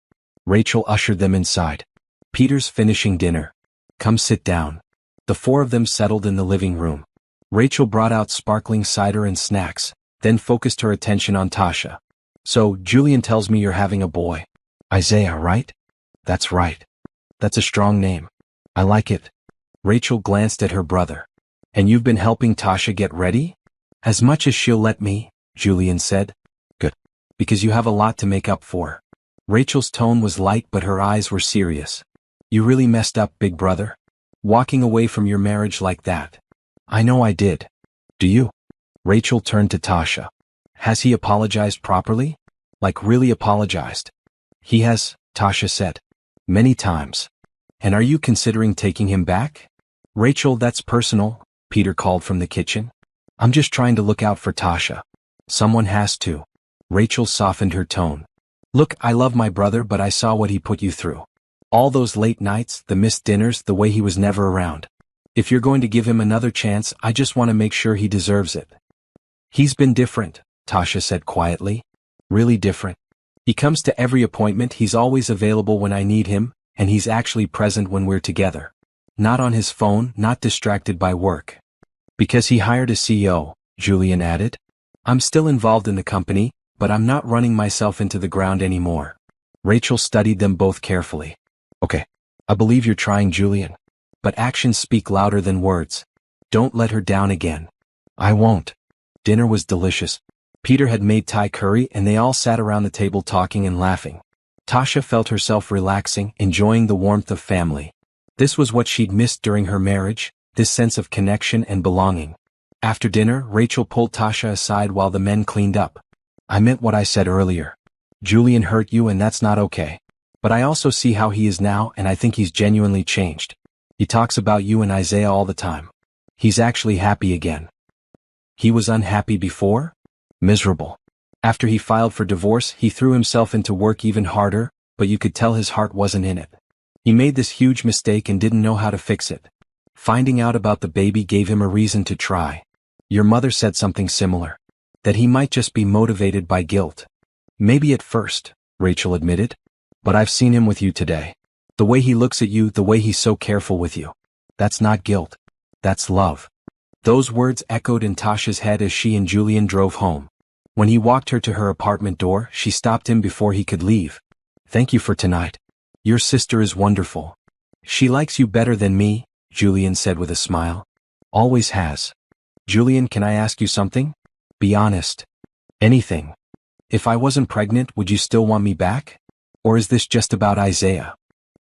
Rachel ushered them inside. Peter's finishing dinner. Come sit down. The four of them settled in the living room. Rachel brought out sparkling cider and snacks, then focused her attention on Tasha. So, Julian tells me you're having a boy. Isaiah, right? That's right. That's a strong name. I like it. Rachel glanced at her brother. And you've been helping Tasha get ready? As much as she'll let me, Julian said. Good. Because you have a lot to make up for. Rachel's tone was light but her eyes were serious. You really messed up, big brother. Walking away from your marriage like that. I know I did. Do you? Rachel turned to Tasha. Has he apologized properly? Like really apologized? He has, Tasha said. Many times. And are you considering taking him back? Rachel, that's personal, Peter called from the kitchen. I'm just trying to look out for Tasha. Someone has to. Rachel softened her tone. Look, I love my brother but I saw what he put you through. All those late nights, the missed dinners, the way he was never around. If you're going to give him another chance, I just want to make sure he deserves it. He's been different, Tasha said quietly. Really different. He comes to every appointment, he's always available when I need him, and he's actually present when we're together. Not on his phone, not distracted by work. Because he hired a CEO, Julian added. I'm still involved in the company, but I'm not running myself into the ground anymore. Rachel studied them both carefully. Okay. I believe you're trying, Julian. But actions speak louder than words. Don't let her down again. I won't. Dinner was delicious. Peter had made Thai curry and they all sat around the table talking and laughing. Tasha felt herself relaxing, enjoying the warmth of family. This was what she'd missed during her marriage, this sense of connection and belonging. After dinner, Rachel pulled Tasha aside while the men cleaned up. I meant what I said earlier. Julian hurt you and that's not okay. But I also see how he is now and I think he's genuinely changed. He talks about you and Isaiah all the time. He's actually happy again. He was unhappy before? Miserable. After he filed for divorce, he threw himself into work even harder, but you could tell his heart wasn't in it. He made this huge mistake and didn't know how to fix it. Finding out about the baby gave him a reason to try. Your mother said something similar. That he might just be motivated by guilt. Maybe at first, Rachel admitted. But I've seen him with you today. The way he looks at you, the way he's so careful with you. That's not guilt. That's love. Those words echoed in Tasha's head as she and Julian drove home. When he walked her to her apartment door, she stopped him before he could leave. Thank you for tonight. Your sister is wonderful. She likes you better than me, Julian said with a smile. Always has. Julian, can I ask you something? Be honest. Anything. If I wasn't pregnant, would you still want me back? Or is this just about Isaiah?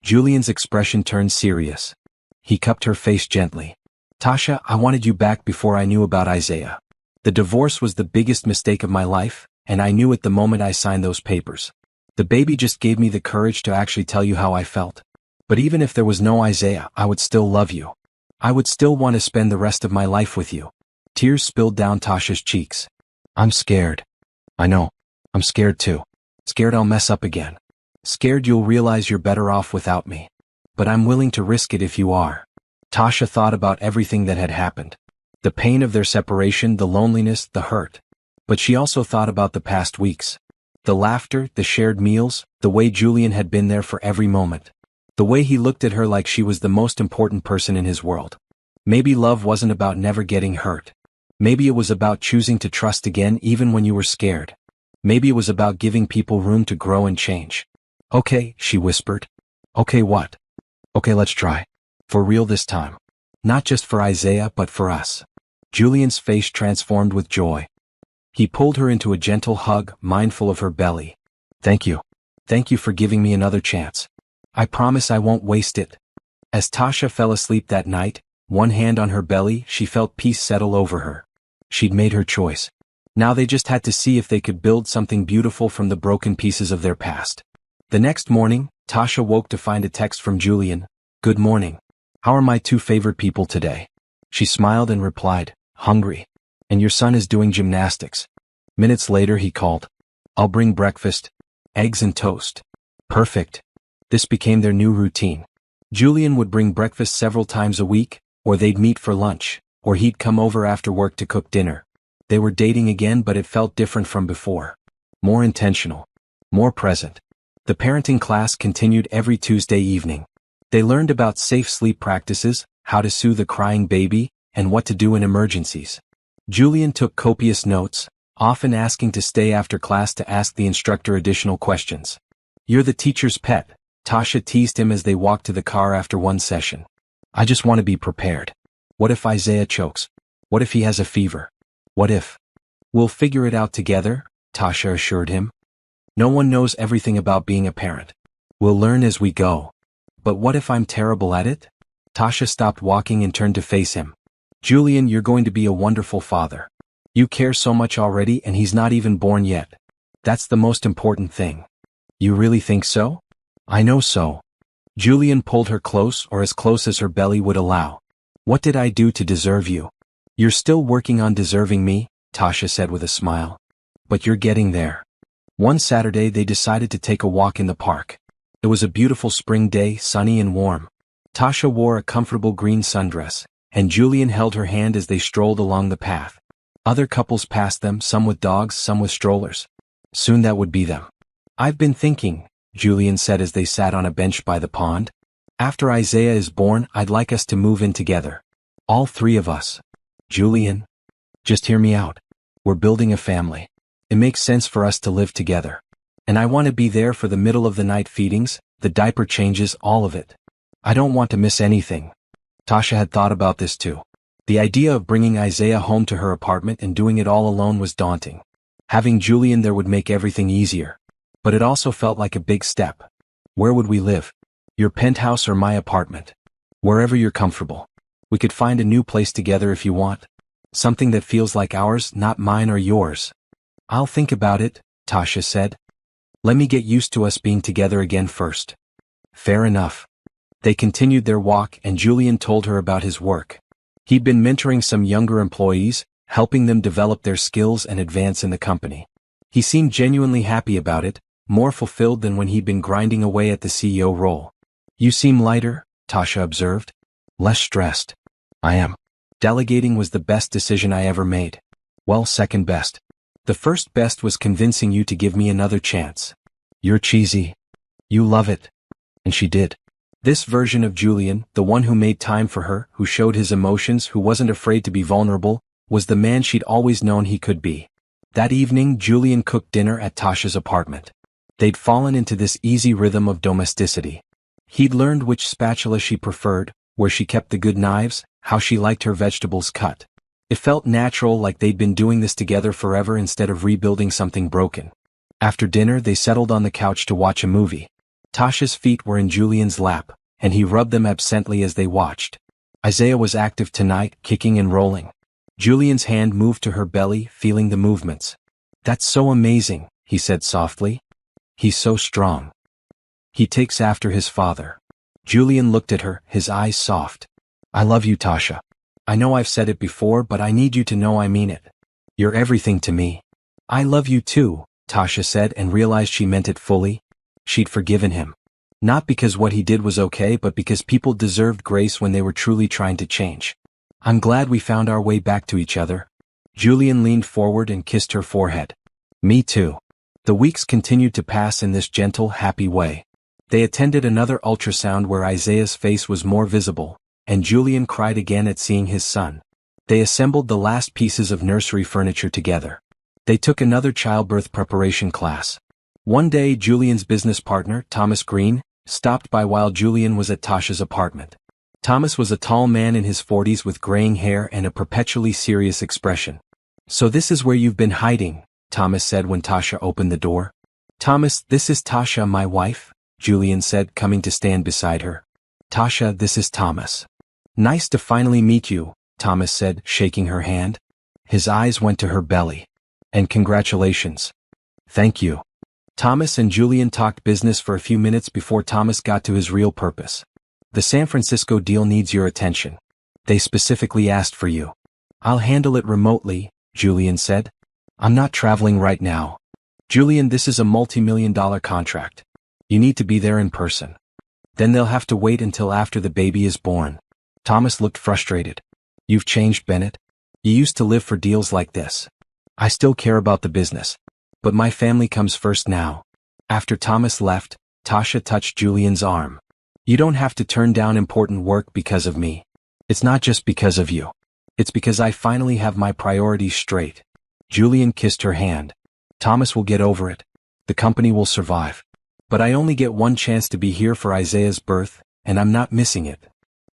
Julian's expression turned serious. He cupped her face gently. Tasha, I wanted you back before I knew about Isaiah. The divorce was the biggest mistake of my life, and I knew it the moment I signed those papers. The baby just gave me the courage to actually tell you how I felt. But even if there was no Isaiah, I would still love you. I would still want to spend the rest of my life with you. Tears spilled down Tasha's cheeks. I'm scared. I know. I'm scared too. Scared I'll mess up again. Scared you'll realize you're better off without me. But I'm willing to risk it if you are. Tasha thought about everything that had happened. The pain of their separation, the loneliness, the hurt. But she also thought about the past weeks. The laughter, the shared meals, the way Julian had been there for every moment. The way he looked at her like she was the most important person in his world. Maybe love wasn't about never getting hurt. Maybe it was about choosing to trust again even when you were scared. Maybe it was about giving people room to grow and change. Okay, she whispered. Okay, what? Okay, let's try. For real this time. Not just for Isaiah but for us. Julian's face transformed with joy. He pulled her into a gentle hug, mindful of her belly. Thank you. Thank you for giving me another chance. I promise I won't waste it. As Tasha fell asleep that night, one hand on her belly, she felt peace settle over her. She'd made her choice. Now they just had to see if they could build something beautiful from the broken pieces of their past. The next morning, Tasha woke to find a text from Julian. Good morning. How are my two favorite people today? She smiled and replied, hungry. And your son is doing gymnastics. Minutes later he called. I'll bring breakfast. Eggs and toast. Perfect. This became their new routine. Julian would bring breakfast several times a week, or they'd meet for lunch, or he'd come over after work to cook dinner. They were dating again but it felt different from before. More intentional. More present. The parenting class continued every Tuesday evening. They learned about safe sleep practices, how to soothe a crying baby, and what to do in emergencies. Julian took copious notes, often asking to stay after class to ask the instructor additional questions. "You're the teacher's pet," Tasha teased him as they walked to the car after one session. "I just want to be prepared. What if Isaiah chokes? What if he has a fever? What if?" "We'll figure it out together," Tasha assured him. "No one knows everything about being a parent. We'll learn as we go." "But what if I'm terrible at it?" Tasha stopped walking and turned to face him. "Julian, you're going to be a wonderful father. You care so much already and he's not even born yet. That's the most important thing." "You really think so?" "I know so." Julian pulled her close, or as close as her belly would allow. "What did I do to deserve you?" "You're still working on deserving me," Tasha said with a smile. "But you're getting there." One Saturday they decided to take a walk in the park. It was a beautiful spring day, sunny and warm. Tasha wore a comfortable green sundress, and Julian held her hand as they strolled along the path. Other couples passed them, some with dogs, some with strollers. Soon that would be them. "I've been thinking," Julian said as they sat on a bench by the pond. "After Isaiah is born, I'd like us to move in together. All three of us." "Julian, just hear me out. We're building a family. It makes sense for us to live together. And I want to be there for the middle of the night feedings, the diaper changes, all of it. I don't want to miss anything." Tasha had thought about this too. The idea of bringing Isaiah home to her apartment and doing it all alone was daunting. Having Julian there would make everything easier. But it also felt like a big step. "Where would we live? Your penthouse or my apartment? Wherever you're comfortable. We could find a new place together if you want. Something that feels like ours, not mine or yours." "I'll think about it," Tasha said. "Let me get used to us being together again first." "Fair enough." They continued their walk and Julian told her about his work. He'd been mentoring some younger employees, helping them develop their skills and advance in the company. He seemed genuinely happy about it, more fulfilled than when he'd been grinding away at the CEO role. "You seem lighter," Tasha observed. "Less stressed." "I am. Delegating was the best decision I ever made. Well, second best. The first best was convincing you to give me another chance. You're cheesy. You love it." And she did. This version of Julian, the one who made time for her, who showed his emotions, who wasn't afraid to be vulnerable, was the man she'd always known he could be. That evening, Julian cooked dinner at Tasha's apartment. They'd fallen into this easy rhythm of domesticity. He'd learned which spatula she preferred, where she kept the good knives, how she liked her vegetables cut. It felt natural, like they'd been doing this together forever instead of rebuilding something broken. After dinner they settled on the couch to watch a movie. Tasha's feet were in Julian's lap, and he rubbed them absently as they watched. Isaiah was active tonight, kicking and rolling. Julian's hand moved to her belly, feeling the movements. "That's so amazing," he said softly. "He's so strong. He takes after his father." Julian looked at her, his eyes soft. "I love you, Tasha. I know I've said it before, but I need you to know I mean it. You're everything to me." "I love you too," Tasha said and realized she meant it fully. She'd forgiven him. Not because what he did was okay, but because people deserved grace when they were truly trying to change. "I'm glad we found our way back to each other." Julian leaned forward and kissed her forehead. "Me too." The weeks continued to pass in this gentle, happy way. They attended another ultrasound where Isaiah's face was more visible, and Julian cried again at seeing his son. They assembled the last pieces of nursery furniture together. They took another childbirth preparation class. One day Julian's business partner, Thomas Green, stopped by while Julian was at Tasha's apartment. Thomas was a tall man in his 40s with graying hair and a perpetually serious expression. "So this is where you've been hiding," Thomas said when Tasha opened the door. "Thomas, this is Tasha, my wife," Julian said, coming to stand beside her. "Tasha, this is Thomas." "Nice to finally meet you," Thomas said, shaking her hand. His eyes went to her belly. "And congratulations." "Thank you." Thomas and Julian talked business for a few minutes before Thomas got to his real purpose. "The San Francisco deal needs your attention. They specifically asked for you." "I'll handle it remotely," Julian said. "I'm not traveling right now." "Julian, this is a multi-million-dollar contract. You need to be there in person." "Then they'll have to wait until after the baby is born." Thomas looked frustrated. "You've changed, Bennett. You used to live for deals like this." "I still care about the business. But my family comes first now." After Thomas left, Tasha touched Julian's arm. You don't have to turn down important work because of me. It's not just because of you. It's because I finally have my priorities straight. Julian kissed her hand. Thomas will get over it. The company will survive. But I only get one chance to be here for Isaiah's birth, and I'm not missing it.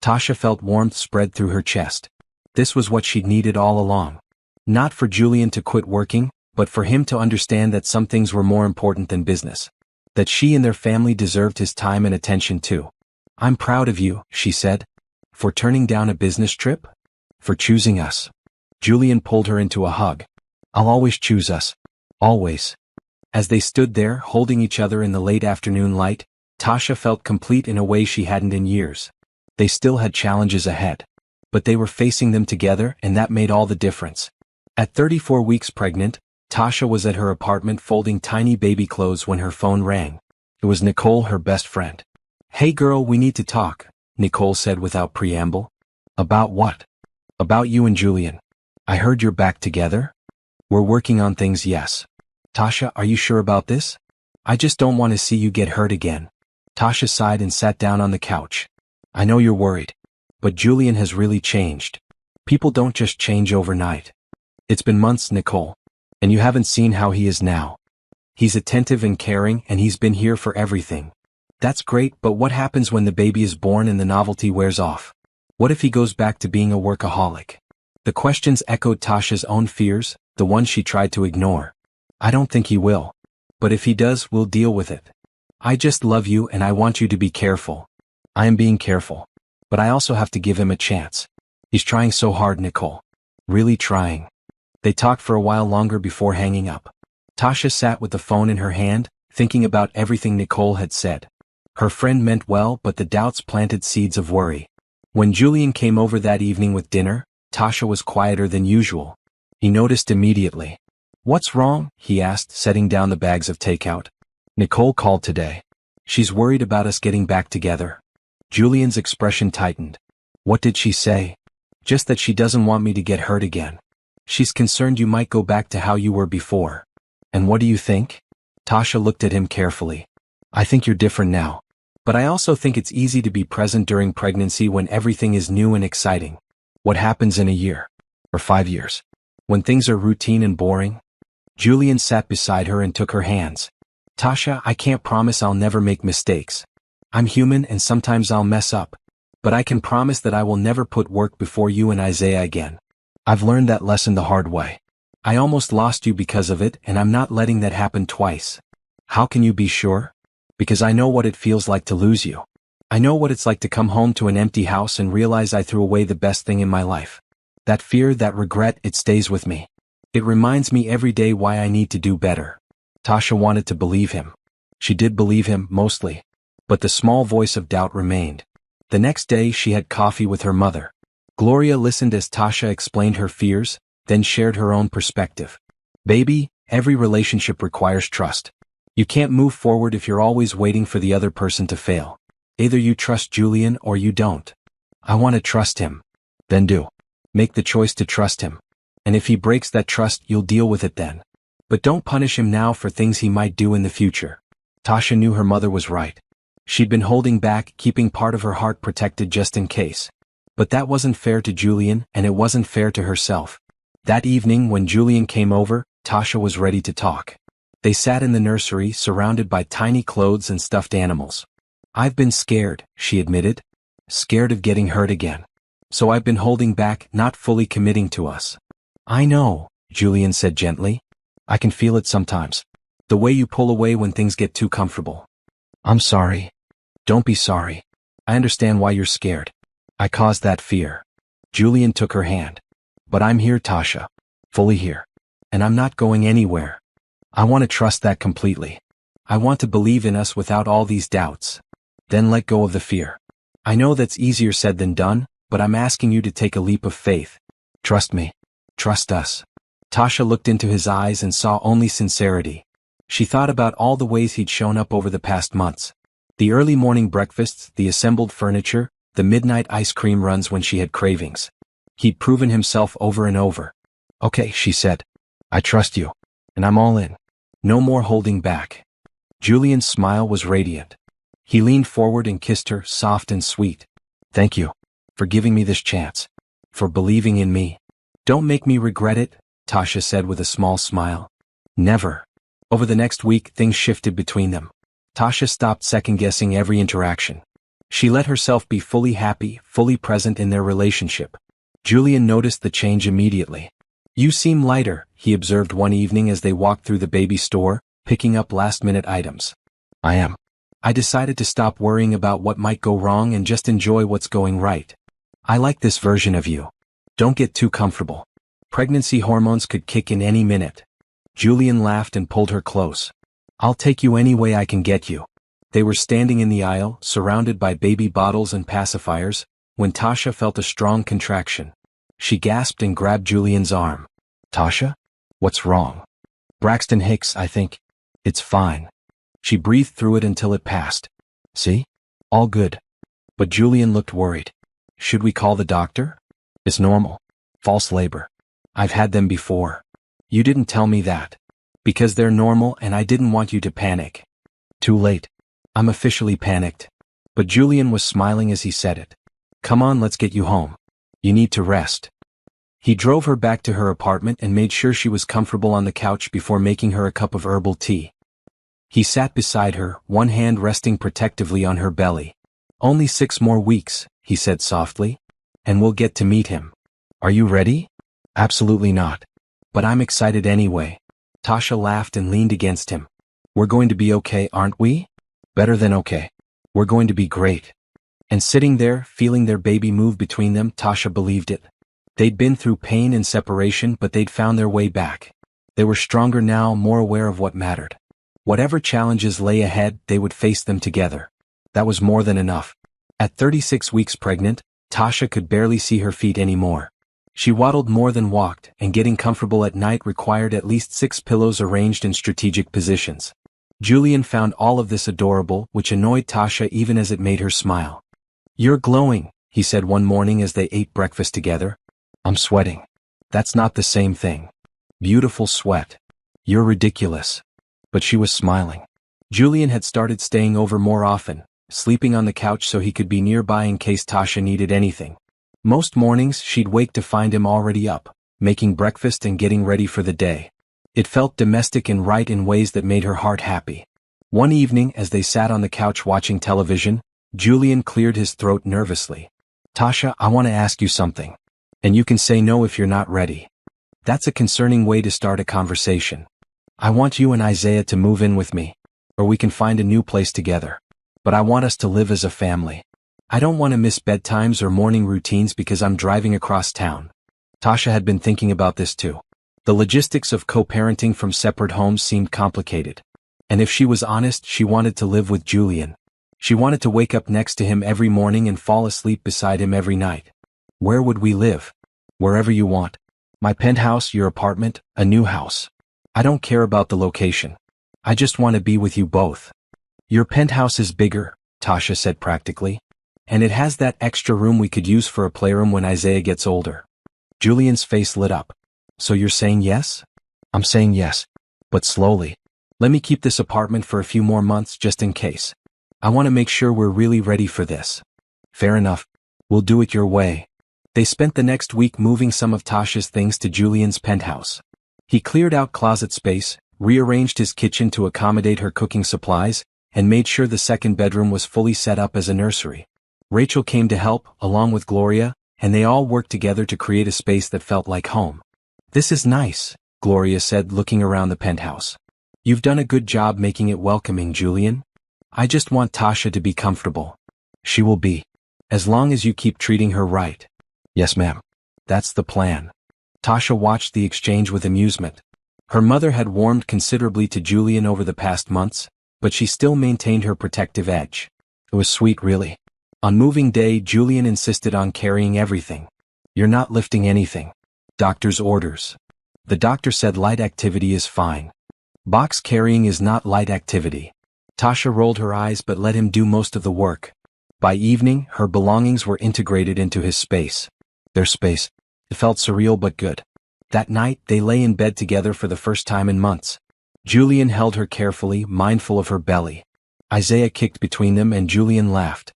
Tasha felt warmth spread through her chest. This was what she'd needed all along. Not for Julian to quit working, but for him to understand that some things were more important than business. That she and their family deserved his time and attention too. I'm proud of you, she said. For turning down a business trip? For choosing us. Julian pulled her into a hug. I'll always choose us. Always. As they stood there, holding each other in the late afternoon light, Tasha felt complete in a way she hadn't in years. They still had challenges ahead. But they were facing them together, and that made all the difference. At 34 weeks pregnant, Tasha was at her apartment folding tiny baby clothes when her phone rang. It was Nicole, her best friend. Hey girl, we need to talk, Nicole said without preamble. About what? About you and Julian. I heard you're back together? We're working on things, yes. Tasha, are you sure about this? I just don't want to see you get hurt again. Tasha sighed and sat down on the couch. I know you're worried. But Julian has really changed. People don't just change overnight. It's been months, Nicole. And you haven't seen how he is now. He's attentive and caring, and he's been here for everything. That's great, but what happens when the baby is born and the novelty wears off? What if he goes back to being a workaholic? The questions echoed Tasha's own fears, the ones she tried to ignore. I don't think he will. But if he does, we'll deal with it. I just love you and I want you to be careful. I am being careful. But I also have to give him a chance. He's trying so hard, Nicole. Really trying. They talked for a while longer before hanging up. Tasha sat with the phone in her hand, thinking about everything Nicole had said. Her friend meant well, but the doubts planted seeds of worry. When Julian came over that evening with dinner, Tasha was quieter than usual. He noticed immediately. What's wrong? He asked, setting down the bags of takeout. Nicole called today. She's worried about us getting back together. Julian's expression tightened. What did she say? Just that she doesn't want me to get hurt again. She's concerned you might go back to how you were before. And what do you think? Tasha looked at him carefully. I think you're different now. But I also think it's easy to be present during pregnancy when everything is new and exciting. What happens in a year? Or 5 years? When things are routine and boring? Julian sat beside her and took her hands. Tasha, I can't promise I'll never make mistakes. I'm human and sometimes I'll mess up. But I can promise that I will never put work before you and Isaiah again. I've learned that lesson the hard way. I almost lost you because of it, and I'm not letting that happen twice. How can you be sure? Because I know what it feels like to lose you. I know what it's like to come home to an empty house and realize I threw away the best thing in my life. That fear, that regret, it stays with me. It reminds me every day why I need to do better. Tasha wanted to believe him. She did believe him, mostly. But the small voice of doubt remained. The next day she had coffee with her mother. Gloria listened as Tasha explained her fears, then shared her own perspective. Baby, every relationship requires trust. You can't move forward if you're always waiting for the other person to fail. Either you trust Julian or you don't. I want to trust him. Then do. Make the choice to trust him. And if he breaks that trust, you'll deal with it then. But don't punish him now for things he might do in the future. Tasha knew her mother was right. She'd been holding back, keeping part of her heart protected just in case. But that wasn't fair to Julian, and it wasn't fair to herself. That evening, when Julian came over, Tasha was ready to talk. They sat in the nursery, surrounded by tiny clothes and stuffed animals. I've been scared, she admitted. Scared of getting hurt again. So I've been holding back, not fully committing to us. I know, Julian said gently. I can feel it sometimes. The way you pull away when things get too comfortable. I'm sorry. Don't be sorry. I understand why you're scared. I caused that fear. Julian took her hand. But I'm here, Tasha. Fully here. And I'm not going anywhere. I want to trust that completely. I want to believe in us without all these doubts. Then let go of the fear. I know that's easier said than done, but I'm asking you to take a leap of faith. Trust me. Trust us. Tasha looked into his eyes and saw only sincerity. She thought about all the ways he'd shown up over the past months. The early morning breakfasts, the assembled furniture, the midnight ice cream runs when she had cravings. He'd proven himself over and over. Okay, she said. I trust you. And I'm all in. No more holding back. Julian's smile was radiant. He leaned forward and kissed her, soft and sweet. Thank you for giving me this chance, for believing in me. Don't make me regret it, Tasha said with a small smile. Never. Over the next week, things shifted between them. Tasha stopped second-guessing every interaction. She let herself be fully happy, fully present in their relationship. Julian noticed the change immediately. You seem lighter, he observed one evening as they walked through the baby store, picking up last-minute items. I am. I decided to stop worrying about what might go wrong and just enjoy what's going right. I like this version of you. Don't get too comfortable. Pregnancy hormones could kick in any minute. Julian laughed and pulled her close. I'll take you any way I can get you. They were standing in the aisle, surrounded by baby bottles and pacifiers, when Tasha felt a strong contraction. She gasped and grabbed Julian's arm. Tasha? What's wrong? Braxton Hicks, I think. It's fine. She breathed through it until it passed. See? All good. But Julian looked worried. Should we call the doctor? It's normal. False labor. I've had them before. You didn't tell me that. Because they're normal and I didn't want you to panic. Too late. I'm officially panicked. But Julian was smiling as he said it. Come on, let's get you home. You need to rest. He drove her back to her apartment and made sure she was comfortable on the couch before making her a cup of herbal tea. He sat beside her, one hand resting protectively on her belly. Only 6 more weeks, he said softly. And we'll get to meet him. Are you ready? Absolutely not. But I'm excited anyway. Tasha laughed and leaned against him. We're going to be okay, aren't we? Better than okay. We're going to be great. And sitting there, feeling their baby move between them, Tasha believed it. They'd been through pain and separation, but they'd found their way back. They were stronger now, more aware of what mattered. Whatever challenges lay ahead, they would face them together. That was more than enough. At 36 weeks pregnant, Tasha could barely see her feet anymore. She waddled more than walked, and getting comfortable at night required at least 6 pillows arranged in strategic positions. Julian found all of this adorable, which annoyed Tasha even as it made her smile. You're glowing, he said one morning as they ate breakfast together. I'm sweating. That's not the same thing. Beautiful sweat. You're ridiculous. But she was smiling. Julian had started staying over more often, sleeping on the couch so he could be nearby in case Tasha needed anything. Most mornings she'd wake to find him already up, making breakfast and getting ready for the day. It felt domestic and right in ways that made her heart happy. One evening as they sat on the couch watching television, Julian cleared his throat nervously. Tasha, I want to ask you something. And you can say no if you're not ready. That's a concerning way to start a conversation. I want you and Isaiah to move in with me, or we can find a new place together. But I want us to live as a family. I don't want to miss bedtimes or morning routines because I'm driving across town. Tasha had been thinking about this too. The logistics of co-parenting from separate homes seemed complicated. And if she was honest, she wanted to live with Julian. She wanted to wake up next to him every morning and fall asleep beside him every night. Where would we live? Wherever you want. My penthouse, your apartment, a new house. I don't care about the location. I just want to be with you both. Your penthouse is bigger, Tasha said practically. And it has that extra room we could use for a playroom when Isaiah gets older. Julian's face lit up. So you're saying yes? I'm saying yes. But slowly. Let me keep this apartment for a few more months just in case. I want to make sure we're really ready for this. Fair enough. We'll do it your way. They spent the next week moving some of Tasha's things to Julian's penthouse. He cleared out closet space, rearranged his kitchen to accommodate her cooking supplies, and made sure the second bedroom was fully set up as a nursery. Rachel came to help, along with Gloria, and they all worked together to create a space that felt like home. This is nice, Gloria said, looking around the penthouse. You've done a good job making it welcoming, Julian. I just want Tasha to be comfortable. She will be. As long as you keep treating her right. Yes, ma'am. That's the plan. Tasha watched the exchange with amusement. Her mother had warmed considerably to Julian over the past months, but she still maintained her protective edge. It was sweet, really. On moving day, Julian insisted on carrying everything. You're not lifting anything. Doctor's orders. The doctor said light activity is fine. Box carrying is not light activity. Tasha rolled her eyes but let him do most of the work. By evening, her belongings were integrated into his space. Their space. It felt surreal but good. That night, they lay in bed together for the first time in months. Julian held her carefully, mindful of her belly. Isaiah kicked between them and Julian laughed.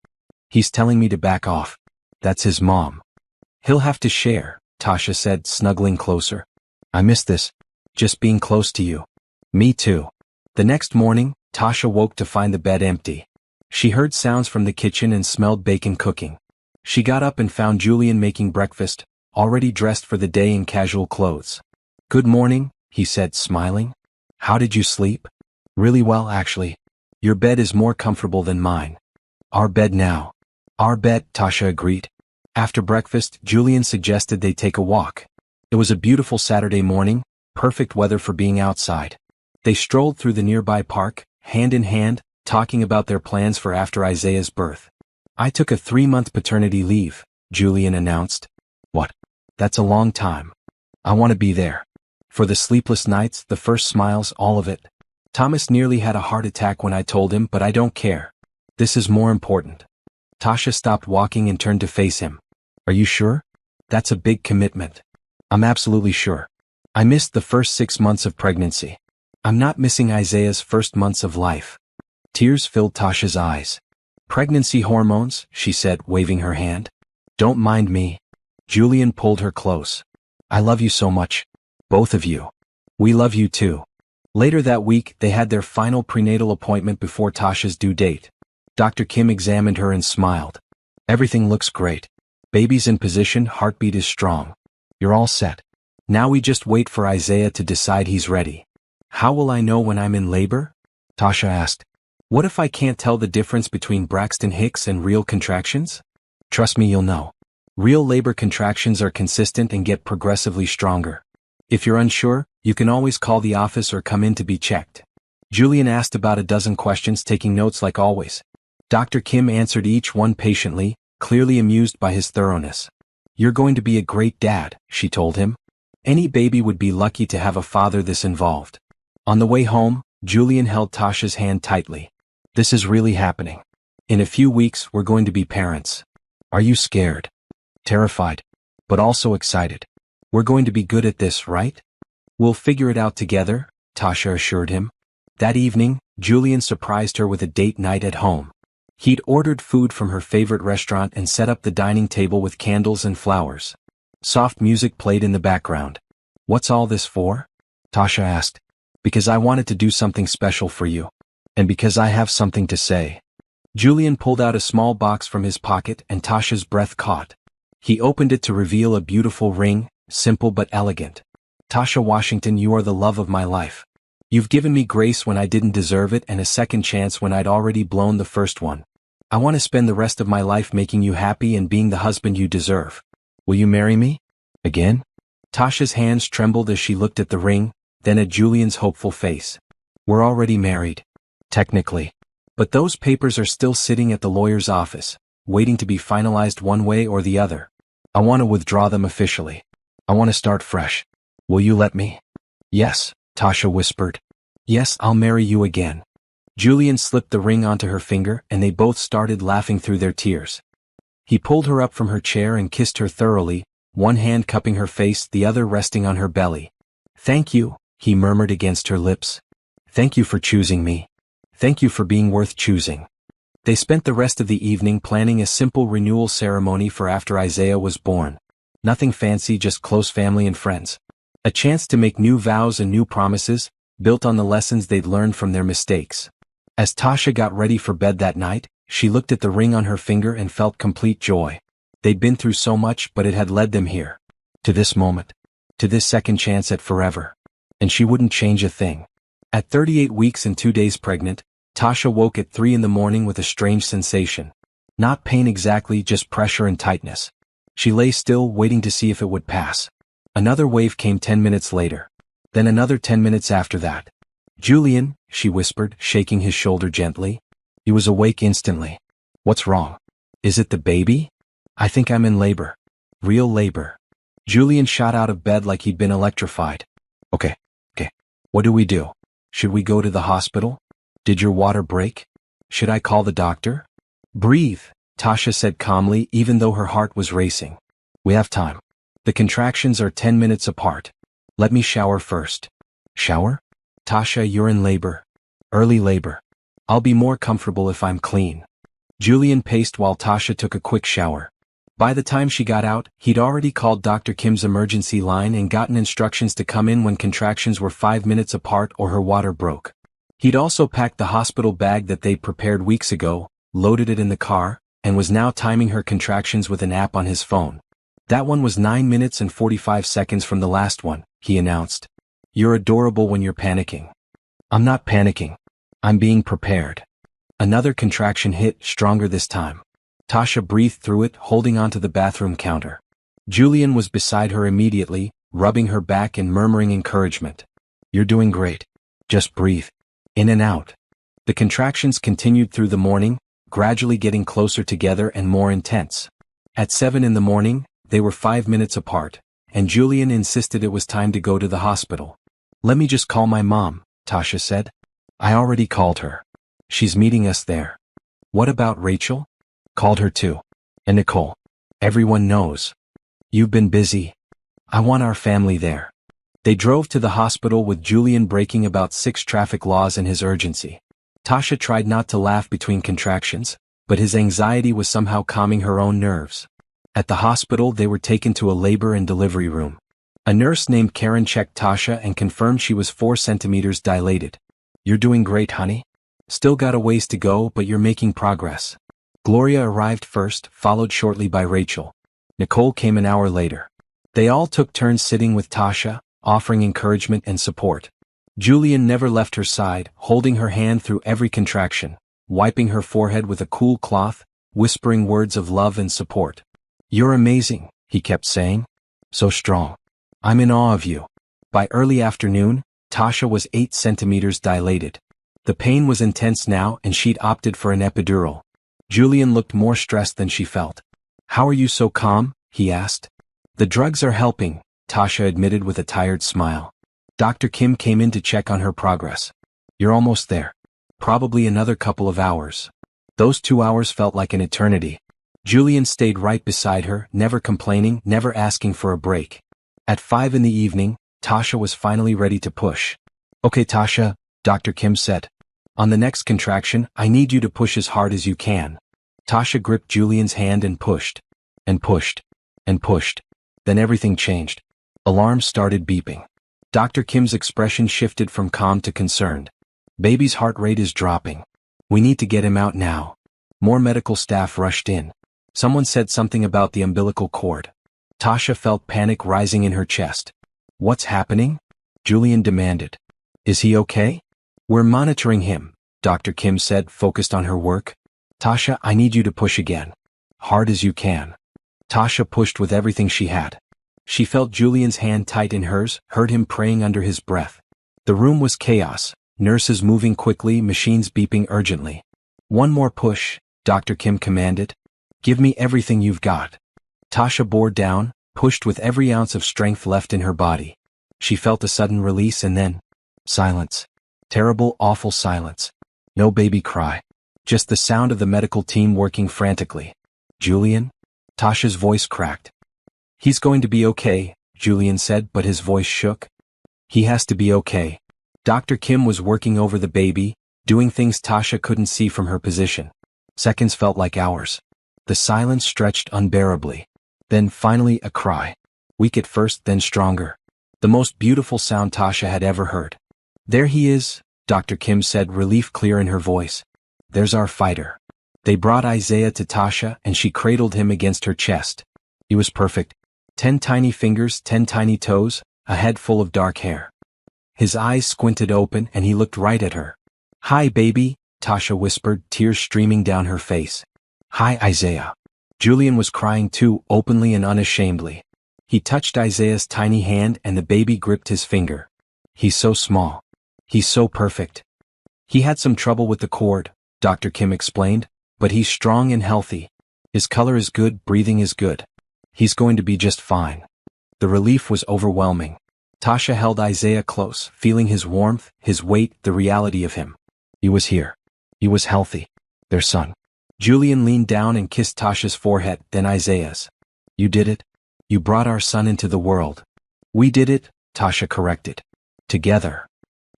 He's telling me to back off. That's his mom. He'll have to share, Tasha said, snuggling closer. I miss this. Just being close to you. Me too. The next morning, Tasha woke to find the bed empty. She heard sounds from the kitchen and smelled bacon cooking. She got up and found Julian making breakfast, already dressed for the day in casual clothes. Good morning, he said, smiling. How did you sleep? Really well, actually. Your bed is more comfortable than mine. Our bed now. Our bed, Tasha agreed. After breakfast, Julian suggested they take a walk. It was a beautiful Saturday morning, perfect weather for being outside. They strolled through the nearby park, hand in hand, talking about their plans for after Isaiah's birth. I took a 3-month paternity leave, Julian announced. What? That's a long time. I want to be there. For the sleepless nights, the first smiles, all of it. Thomas nearly had a heart attack when I told him, but I don't care. This is more important. Tasha stopped walking and turned to face him. Are you sure? That's a big commitment. I'm absolutely sure. I missed the first 6 months of pregnancy. I'm not missing Isaiah's first months of life. Tears filled Tasha's eyes. Pregnancy hormones, she said, waving her hand. Don't mind me. Julian pulled her close. I love you so much. Both of you. We love you too. Later that week, they had their final prenatal appointment before Tasha's due date. Dr. Kim examined her and smiled. Everything looks great. Baby's in position, heartbeat is strong. You're all set. Now we just wait for Isaiah to decide he's ready. How will I know when I'm in labor? Tasha asked. What if I can't tell the difference between Braxton Hicks and real contractions? Trust me, you'll know. Real labor contractions are consistent and get progressively stronger. If you're unsure, you can always call the office or come in to be checked. Julian asked about a dozen questions, taking notes like always. Dr. Kim answered each one patiently, clearly amused by his thoroughness. You're going to be a great dad, she told him. Any baby would be lucky to have a father this involved. On the way home, Julian held Tasha's hand tightly. This is really happening. In a few weeks, we're going to be parents. Are you scared? Terrified, but also excited. We're going to be good at this, right? We'll figure it out together, Tasha assured him. That evening, Julian surprised her with a date night at home. He'd ordered food from her favorite restaurant and set up the dining table with candles and flowers. Soft music played in the background. What's all this for? Tasha asked. Because I wanted to do something special for you. And because I have something to say. Julian pulled out a small box from his pocket and Tasha's breath caught. He opened it to reveal a beautiful ring, simple but elegant. Tasha Washington, you are the love of my life. You've given me grace when I didn't deserve it and a second chance when I'd already blown the first one. I want to spend the rest of my life making you happy and being the husband you deserve. Will you marry me? Again? Tasha's hands trembled as she looked at the ring, then at Julian's hopeful face. We're already married. Technically. But those papers are still sitting at the lawyer's office, waiting to be finalized one way or the other. I want to withdraw them officially. I want to start fresh. Will you let me? Yes, Tasha whispered. Yes, I'll marry you again. Julian slipped the ring onto her finger and they both started laughing through their tears. He pulled her up from her chair and kissed her thoroughly, one hand cupping her face, the other resting on her belly. Thank you, he murmured against her lips. Thank you for choosing me. Thank you for being worth choosing. They spent the rest of the evening planning a simple renewal ceremony for after Isaiah was born. Nothing fancy, just close family and friends. A chance to make new vows and new promises, built on the lessons they'd learned from their mistakes. As Tasha got ready for bed that night, she looked at the ring on her finger and felt complete joy. They'd been through so much, but it had led them here. To this moment. To this second chance at forever. And she wouldn't change a thing. At 38 weeks and 2 days pregnant, Tasha woke at 3 in the morning with a strange sensation. Not pain exactly, just pressure and tightness. She lay still, waiting to see if it would pass. Another wave came 10 minutes later. Then another 10 minutes after that. Julian, she whispered, shaking his shoulder gently. He was awake instantly. What's wrong? Is it the baby? I think I'm in labor. Real labor. Julian shot out of bed like he'd been electrified. Okay. What do we do? Should we go to the hospital? Did your water break? Should I call the doctor? Breathe, Tasha said calmly, even though her heart was racing. We have time. The contractions are 10 minutes apart. Let me shower first. Shower? Tasha, you're in labor. Early labor. I'll be more comfortable if I'm clean. Julian paced while Tasha took a quick shower. By the time she got out, he'd already called Dr. Kim's emergency line and gotten instructions to come in when contractions were 5 minutes apart or her water broke. He'd also packed the hospital bag that they'd prepared weeks ago, loaded it in the car, and was now timing her contractions with an app on his phone. That one was 9 minutes and 45 seconds from the last one, he announced. You're adorable when you're panicking. I'm not panicking. I'm being prepared. Another contraction hit, stronger this time. Tasha breathed through it, holding onto the bathroom counter. Julian was beside her immediately, rubbing her back and murmuring encouragement. You're doing great. Just breathe. In and out. The contractions continued through the morning, gradually getting closer together and more intense. At 7 in the morning, they were 5 minutes apart, and Julian insisted it was time to go to the hospital. Let me just call my mom, Tasha said. I already called her. She's meeting us there. What about Rachel? Called her too. And Nicole. Everyone knows. You've been busy. I want our family there. They drove to the hospital with Julian breaking about 6 traffic laws in his urgency. Tasha tried not to laugh between contractions, but his anxiety was somehow calming her own nerves. At the hospital, they were taken to a labor and delivery room. A nurse named Karen checked Tasha and confirmed she was 4 centimeters dilated. You're doing great, honey. Still got a ways to go, but you're making progress. Gloria arrived first, followed shortly by Rachel. Nicole came an hour later. They all took turns sitting with Tasha, offering encouragement and support. Julian never left her side, holding her hand through every contraction, wiping her forehead with a cool cloth, whispering words of love and support. You're amazing, he kept saying. So strong. I'm in awe of you. By early afternoon, Tasha was 8 centimeters dilated. The pain was intense now and she'd opted for an epidural. Julian looked more stressed than she felt. How are you so calm? He asked. The drugs are helping, Tasha admitted with a tired smile. Dr. Kim came in to check on her progress. You're almost there. Probably another couple of hours. Those 2 hours felt like an eternity. Julian stayed right beside her, never complaining, never asking for a break. At 5 in the evening, Tasha was finally ready to push. Okay, Tasha, Dr. Kim said. On the next contraction, I need you to push as hard as you can. Tasha gripped Julian's hand and pushed. And pushed. And pushed. Then everything changed. Alarms started beeping. Dr. Kim's expression shifted from calm to concerned. Baby's heart rate is dropping. We need to get him out now. More medical staff rushed in. Someone said something about the umbilical cord. Tasha felt panic rising in her chest. What's happening? Julian demanded. Is he okay? We're monitoring him, Dr. Kim said, focused on her work. Tasha, I need you to push again. Hard as you can. Tasha pushed with everything she had. She felt Julian's hand tight in hers, heard him praying under his breath. The room was chaos, nurses moving quickly, machines beeping urgently. One more push, Dr. Kim commanded. Give me everything you've got. Tasha bore down, pushed with every ounce of strength left in her body. She felt a sudden release and then silence. Terrible, awful silence. No baby cry. Just the sound of the medical team working frantically. Julian? Tasha's voice cracked. He's going to be okay, Julian said, but his voice shook. He has to be okay. Dr. Kim was working over the baby, doing things Tasha couldn't see from her position. Seconds felt like hours. The silence stretched unbearably. Then finally a cry. Weak at first, then stronger. The most beautiful sound Tasha had ever heard. There he is, Dr. Kim said, relief clear in her voice. There's our fighter. They brought Isaiah to Tasha and she cradled him against her chest. He was perfect. 10 tiny fingers, 10 tiny toes, a head full of dark hair. His eyes squinted open and he looked right at her. Hi, baby, Tasha whispered, tears streaming down her face. Hi, Isaiah. Julian was crying too, openly and unashamedly. He touched Isaiah's tiny hand and the baby gripped his finger. He's so small. He's so perfect. He had some trouble with the cord, Dr. Kim explained, but he's strong and healthy. His color is good, breathing is good. He's going to be just fine. The relief was overwhelming. Tasha held Isaiah close, feeling his warmth, his weight, the reality of him. He was here. He was healthy. Their son. Julian leaned down and kissed Tasha's forehead, then Isaiah's. You did it. You brought our son into the world. We did it, Tasha corrected. Together.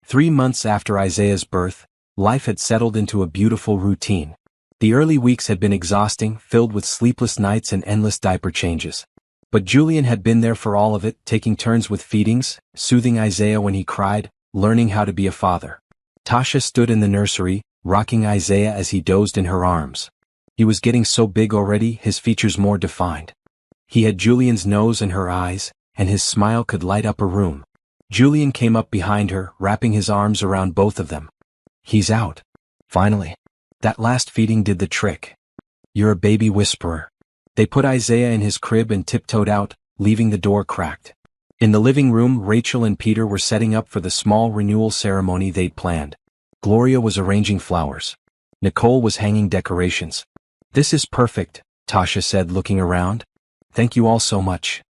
3 months after Isaiah's birth, life had settled into a beautiful routine. The early weeks had been exhausting, filled with sleepless nights and endless diaper changes. But Julian had been there for all of it, taking turns with feedings, soothing Isaiah when he cried, learning how to be a father. Tasha stood in the nursery, rocking Isaiah as he dozed in her arms. He was getting so big already, his features more defined. He had Julian's nose and her eyes, and his smile could light up a room. Julian came up behind her, wrapping his arms around both of them. "He's out. Finally. That last feeding did the trick. You're a baby whisperer." They put Isaiah in his crib and tiptoed out, leaving the door cracked. In the living room, Rachel and Peter were setting up for the small renewal ceremony they'd planned. Gloria was arranging flowers. Nicole was hanging decorations. "This is perfect," Tasha said, looking around. "Thank you all so much."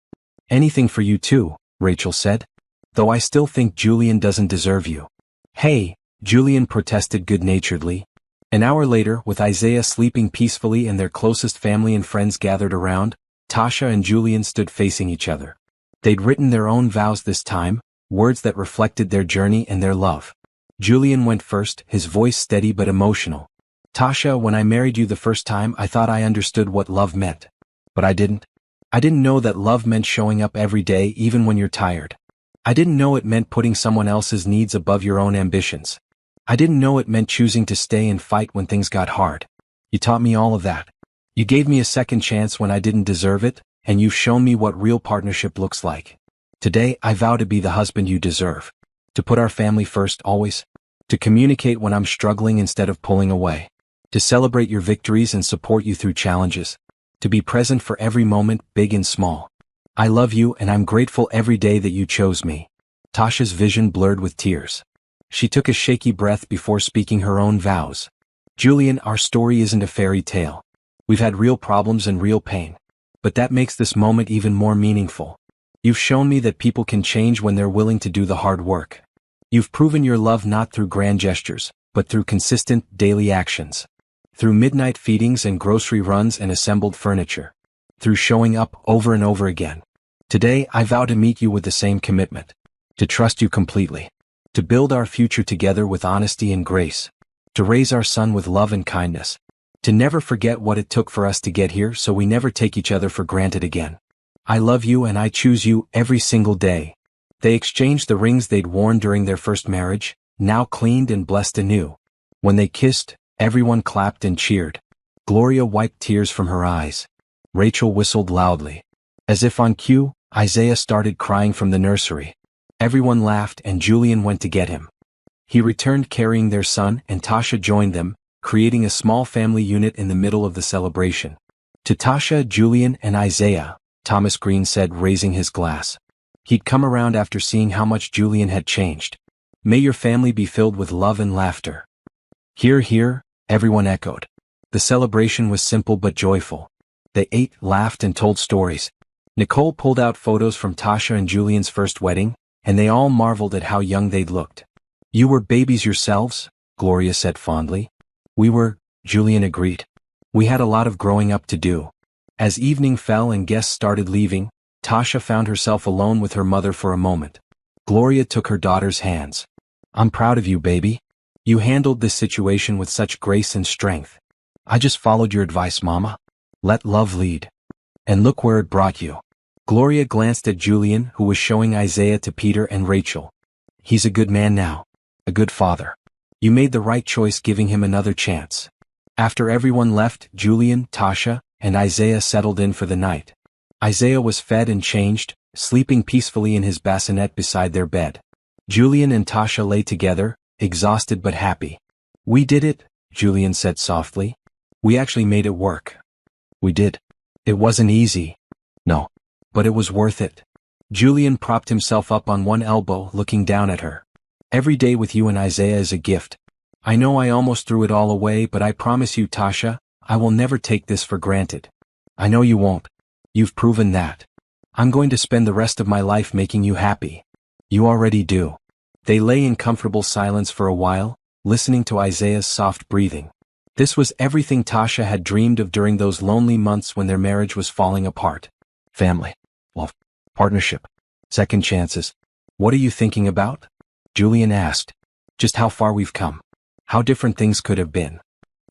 "Anything for you too," Rachel said. "Though I still think Julian doesn't deserve you." "Hey," Julian protested good-naturedly. An hour later, with Isaiah sleeping peacefully and their closest family and friends gathered around, Tasha and Julian stood facing each other. They'd written their own vows this time, words that reflected their journey and their love. Julian went first, his voice steady but emotional. "Tasha, when I married you the first time, I thought I understood what love meant. But I didn't. I didn't know that love meant showing up every day even when you're tired. I didn't know it meant putting someone else's needs above your own ambitions. I didn't know it meant choosing to stay and fight when things got hard. You taught me all of that. You gave me a second chance when I didn't deserve it, and you've shown me what real partnership looks like. Today, I vow to be the husband you deserve. To put our family first always. To communicate when I'm struggling instead of pulling away. To celebrate your victories and support you through challenges. To be present for every moment, big and small. I love you and I'm grateful every day that you chose me." Tasha's vision blurred with tears. She took a shaky breath before speaking her own vows. "Julian, our story isn't a fairy tale. We've had real problems and real pain. But that makes this moment even more meaningful. You've shown me that people can change when they're willing to do the hard work. You've proven your love not through grand gestures, but through consistent, daily actions. Through midnight feedings and grocery runs and assembled furniture. Through showing up over and over again. Today, I vow to meet you with the same commitment. To trust you completely. To build our future together with honesty and grace. To raise our son with love and kindness. To never forget what it took for us to get here so we never take each other for granted again. I love you and I choose you every single day." They exchanged the rings they'd worn during their first marriage, now cleaned and blessed anew. When they kissed, everyone clapped and cheered. Gloria wiped tears from her eyes. Rachel whistled loudly. As if on cue, Isaiah started crying from the nursery. Everyone laughed and Julian went to get him. He returned carrying their son and Tasha joined them, creating a small family unit in the middle of the celebration. "To Tasha, Julian, and Isaiah," Thomas Green said, raising his glass. He'd come around after seeing how much Julian had changed. "May your family be filled with love and laughter." "Hear, hear," everyone echoed. The celebration was simple but joyful. They ate, laughed, and told stories. Nicole pulled out photos from Tasha and Julian's first wedding, and they all marveled at how young they'd looked. "You were babies yourselves," Gloria said fondly. "We were," Julian agreed. "We had a lot of growing up to do." As evening fell and guests started leaving, Tasha found herself alone with her mother for a moment. Gloria took her daughter's hands. "I'm proud of you, baby. You handled this situation with such grace and strength. I just followed your advice, Mama. Let love lead. And look where it brought you." Gloria glanced at Julian, who was showing Isaiah to Peter and Rachel. "He's a good man now. A good father. You made the right choice giving him another chance." After everyone left, Julian, Tasha, and Isaiah settled in for the night. Isaiah was fed and changed, sleeping peacefully in his bassinet beside their bed. Julian and Tasha lay together, exhausted but happy. "We did it," Julian said softly. "We actually made it work." "We did. It wasn't easy." "No. But it was worth it." Julian propped himself up on one elbow, looking down at her. "Every day with you and Isaiah is a gift. I know I almost threw it all away, but I promise you, Tasha, I will never take this for granted. I know you won't. You've proven that. I'm going to spend the rest of my life making you happy. You already do." They lay in comfortable silence for a while, listening to Isaiah's soft breathing. This was everything Tasha had dreamed of during those lonely months when their marriage was falling apart. Family. Love. Partnership. Second chances. "What are you thinking about?" Julian asked. Just how far we've come. How different things could have been.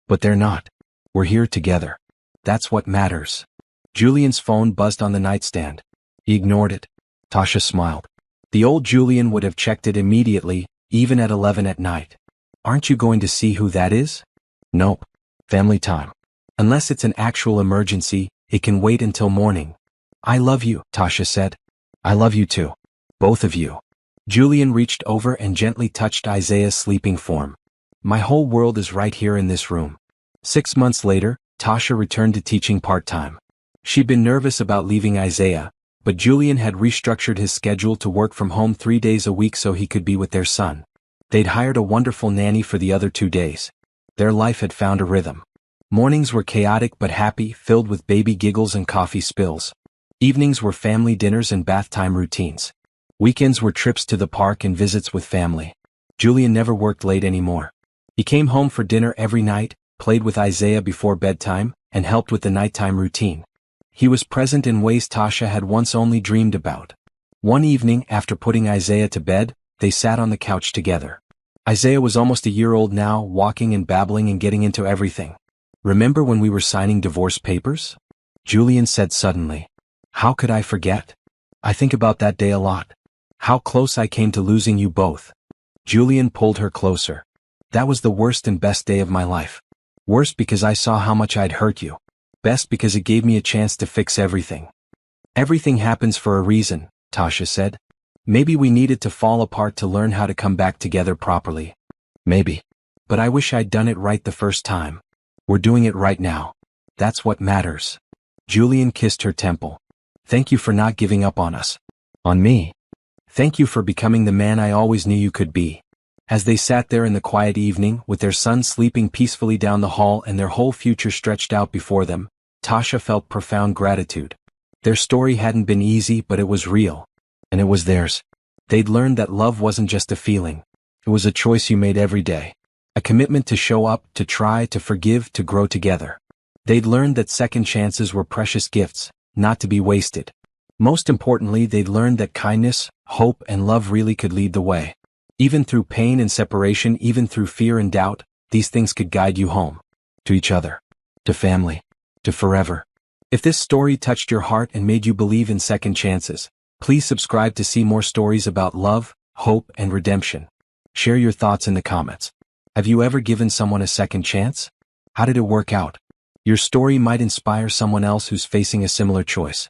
But they're not. We're here together. That's what matters. Julian's phone buzzed on the nightstand. He ignored it. Tasha smiled. The old Julian would have checked it immediately, even at 11 at night. Aren't you going to see who that is? Nope. Family time. Unless it's an actual emergency, it can wait until morning. I love you, Tasha said. I love you too. Both of you. Julian reached over and gently touched Isaiah's sleeping form. My whole world is right here in this room. 6 months later, Tasha returned to teaching part-time. She'd been nervous about leaving Isaiah, but Julian had restructured his schedule to work from home 3 days a week so he could be with their son. They'd hired a wonderful nanny for the other 2 days. Their life had found a rhythm. Mornings were chaotic but happy, filled with baby giggles and coffee spills. Evenings were family dinners and bath time routines. Weekends were trips to the park and visits with family. Julian never worked late anymore. He came home for dinner every night, played with Isaiah before bedtime, and helped with the nighttime routine. He was present in ways Tasha had once only dreamed about. One evening, after putting Isaiah to bed, they sat on the couch together. Isaiah was almost a year old now, walking and babbling and getting into everything. Remember when we were signing divorce papers? Julian said suddenly. How could I forget? I think about that day a lot. How close I came to losing you both. Julian pulled her closer. That was the worst and best day of my life. Worst because I saw how much I'd hurt you. Best because it gave me a chance to fix everything. Everything happens for a reason, Tasha said. Maybe we needed to fall apart to learn how to come back together properly. Maybe. But I wish I'd done it right the first time. We're doing it right now. That's what matters. Julian kissed her temple. Thank you for not giving up on us. On me. Thank you for becoming the man I always knew you could be. As they sat there in the quiet evening, with their son sleeping peacefully down the hall and their whole future stretched out before them, Tasha felt profound gratitude. Their story hadn't been easy, but it was real. And it was theirs. They'd learned that love wasn't just a feeling. It was a choice you made every day. A commitment to show up, to try, to forgive, to grow together. They'd learned that second chances were precious gifts, not to be wasted. Most importantly, they'd learned that kindness, hope, and love really could lead the way. Even through pain and separation, even through fear and doubt, these things could guide you home. To each other. To family. To forever. If this story touched your heart and made you believe in second chances, please subscribe to see more stories about love, hope, and redemption. Share your thoughts in the comments. Have you ever given someone a second chance? How did it work out? Your story might inspire someone else who's facing a similar choice.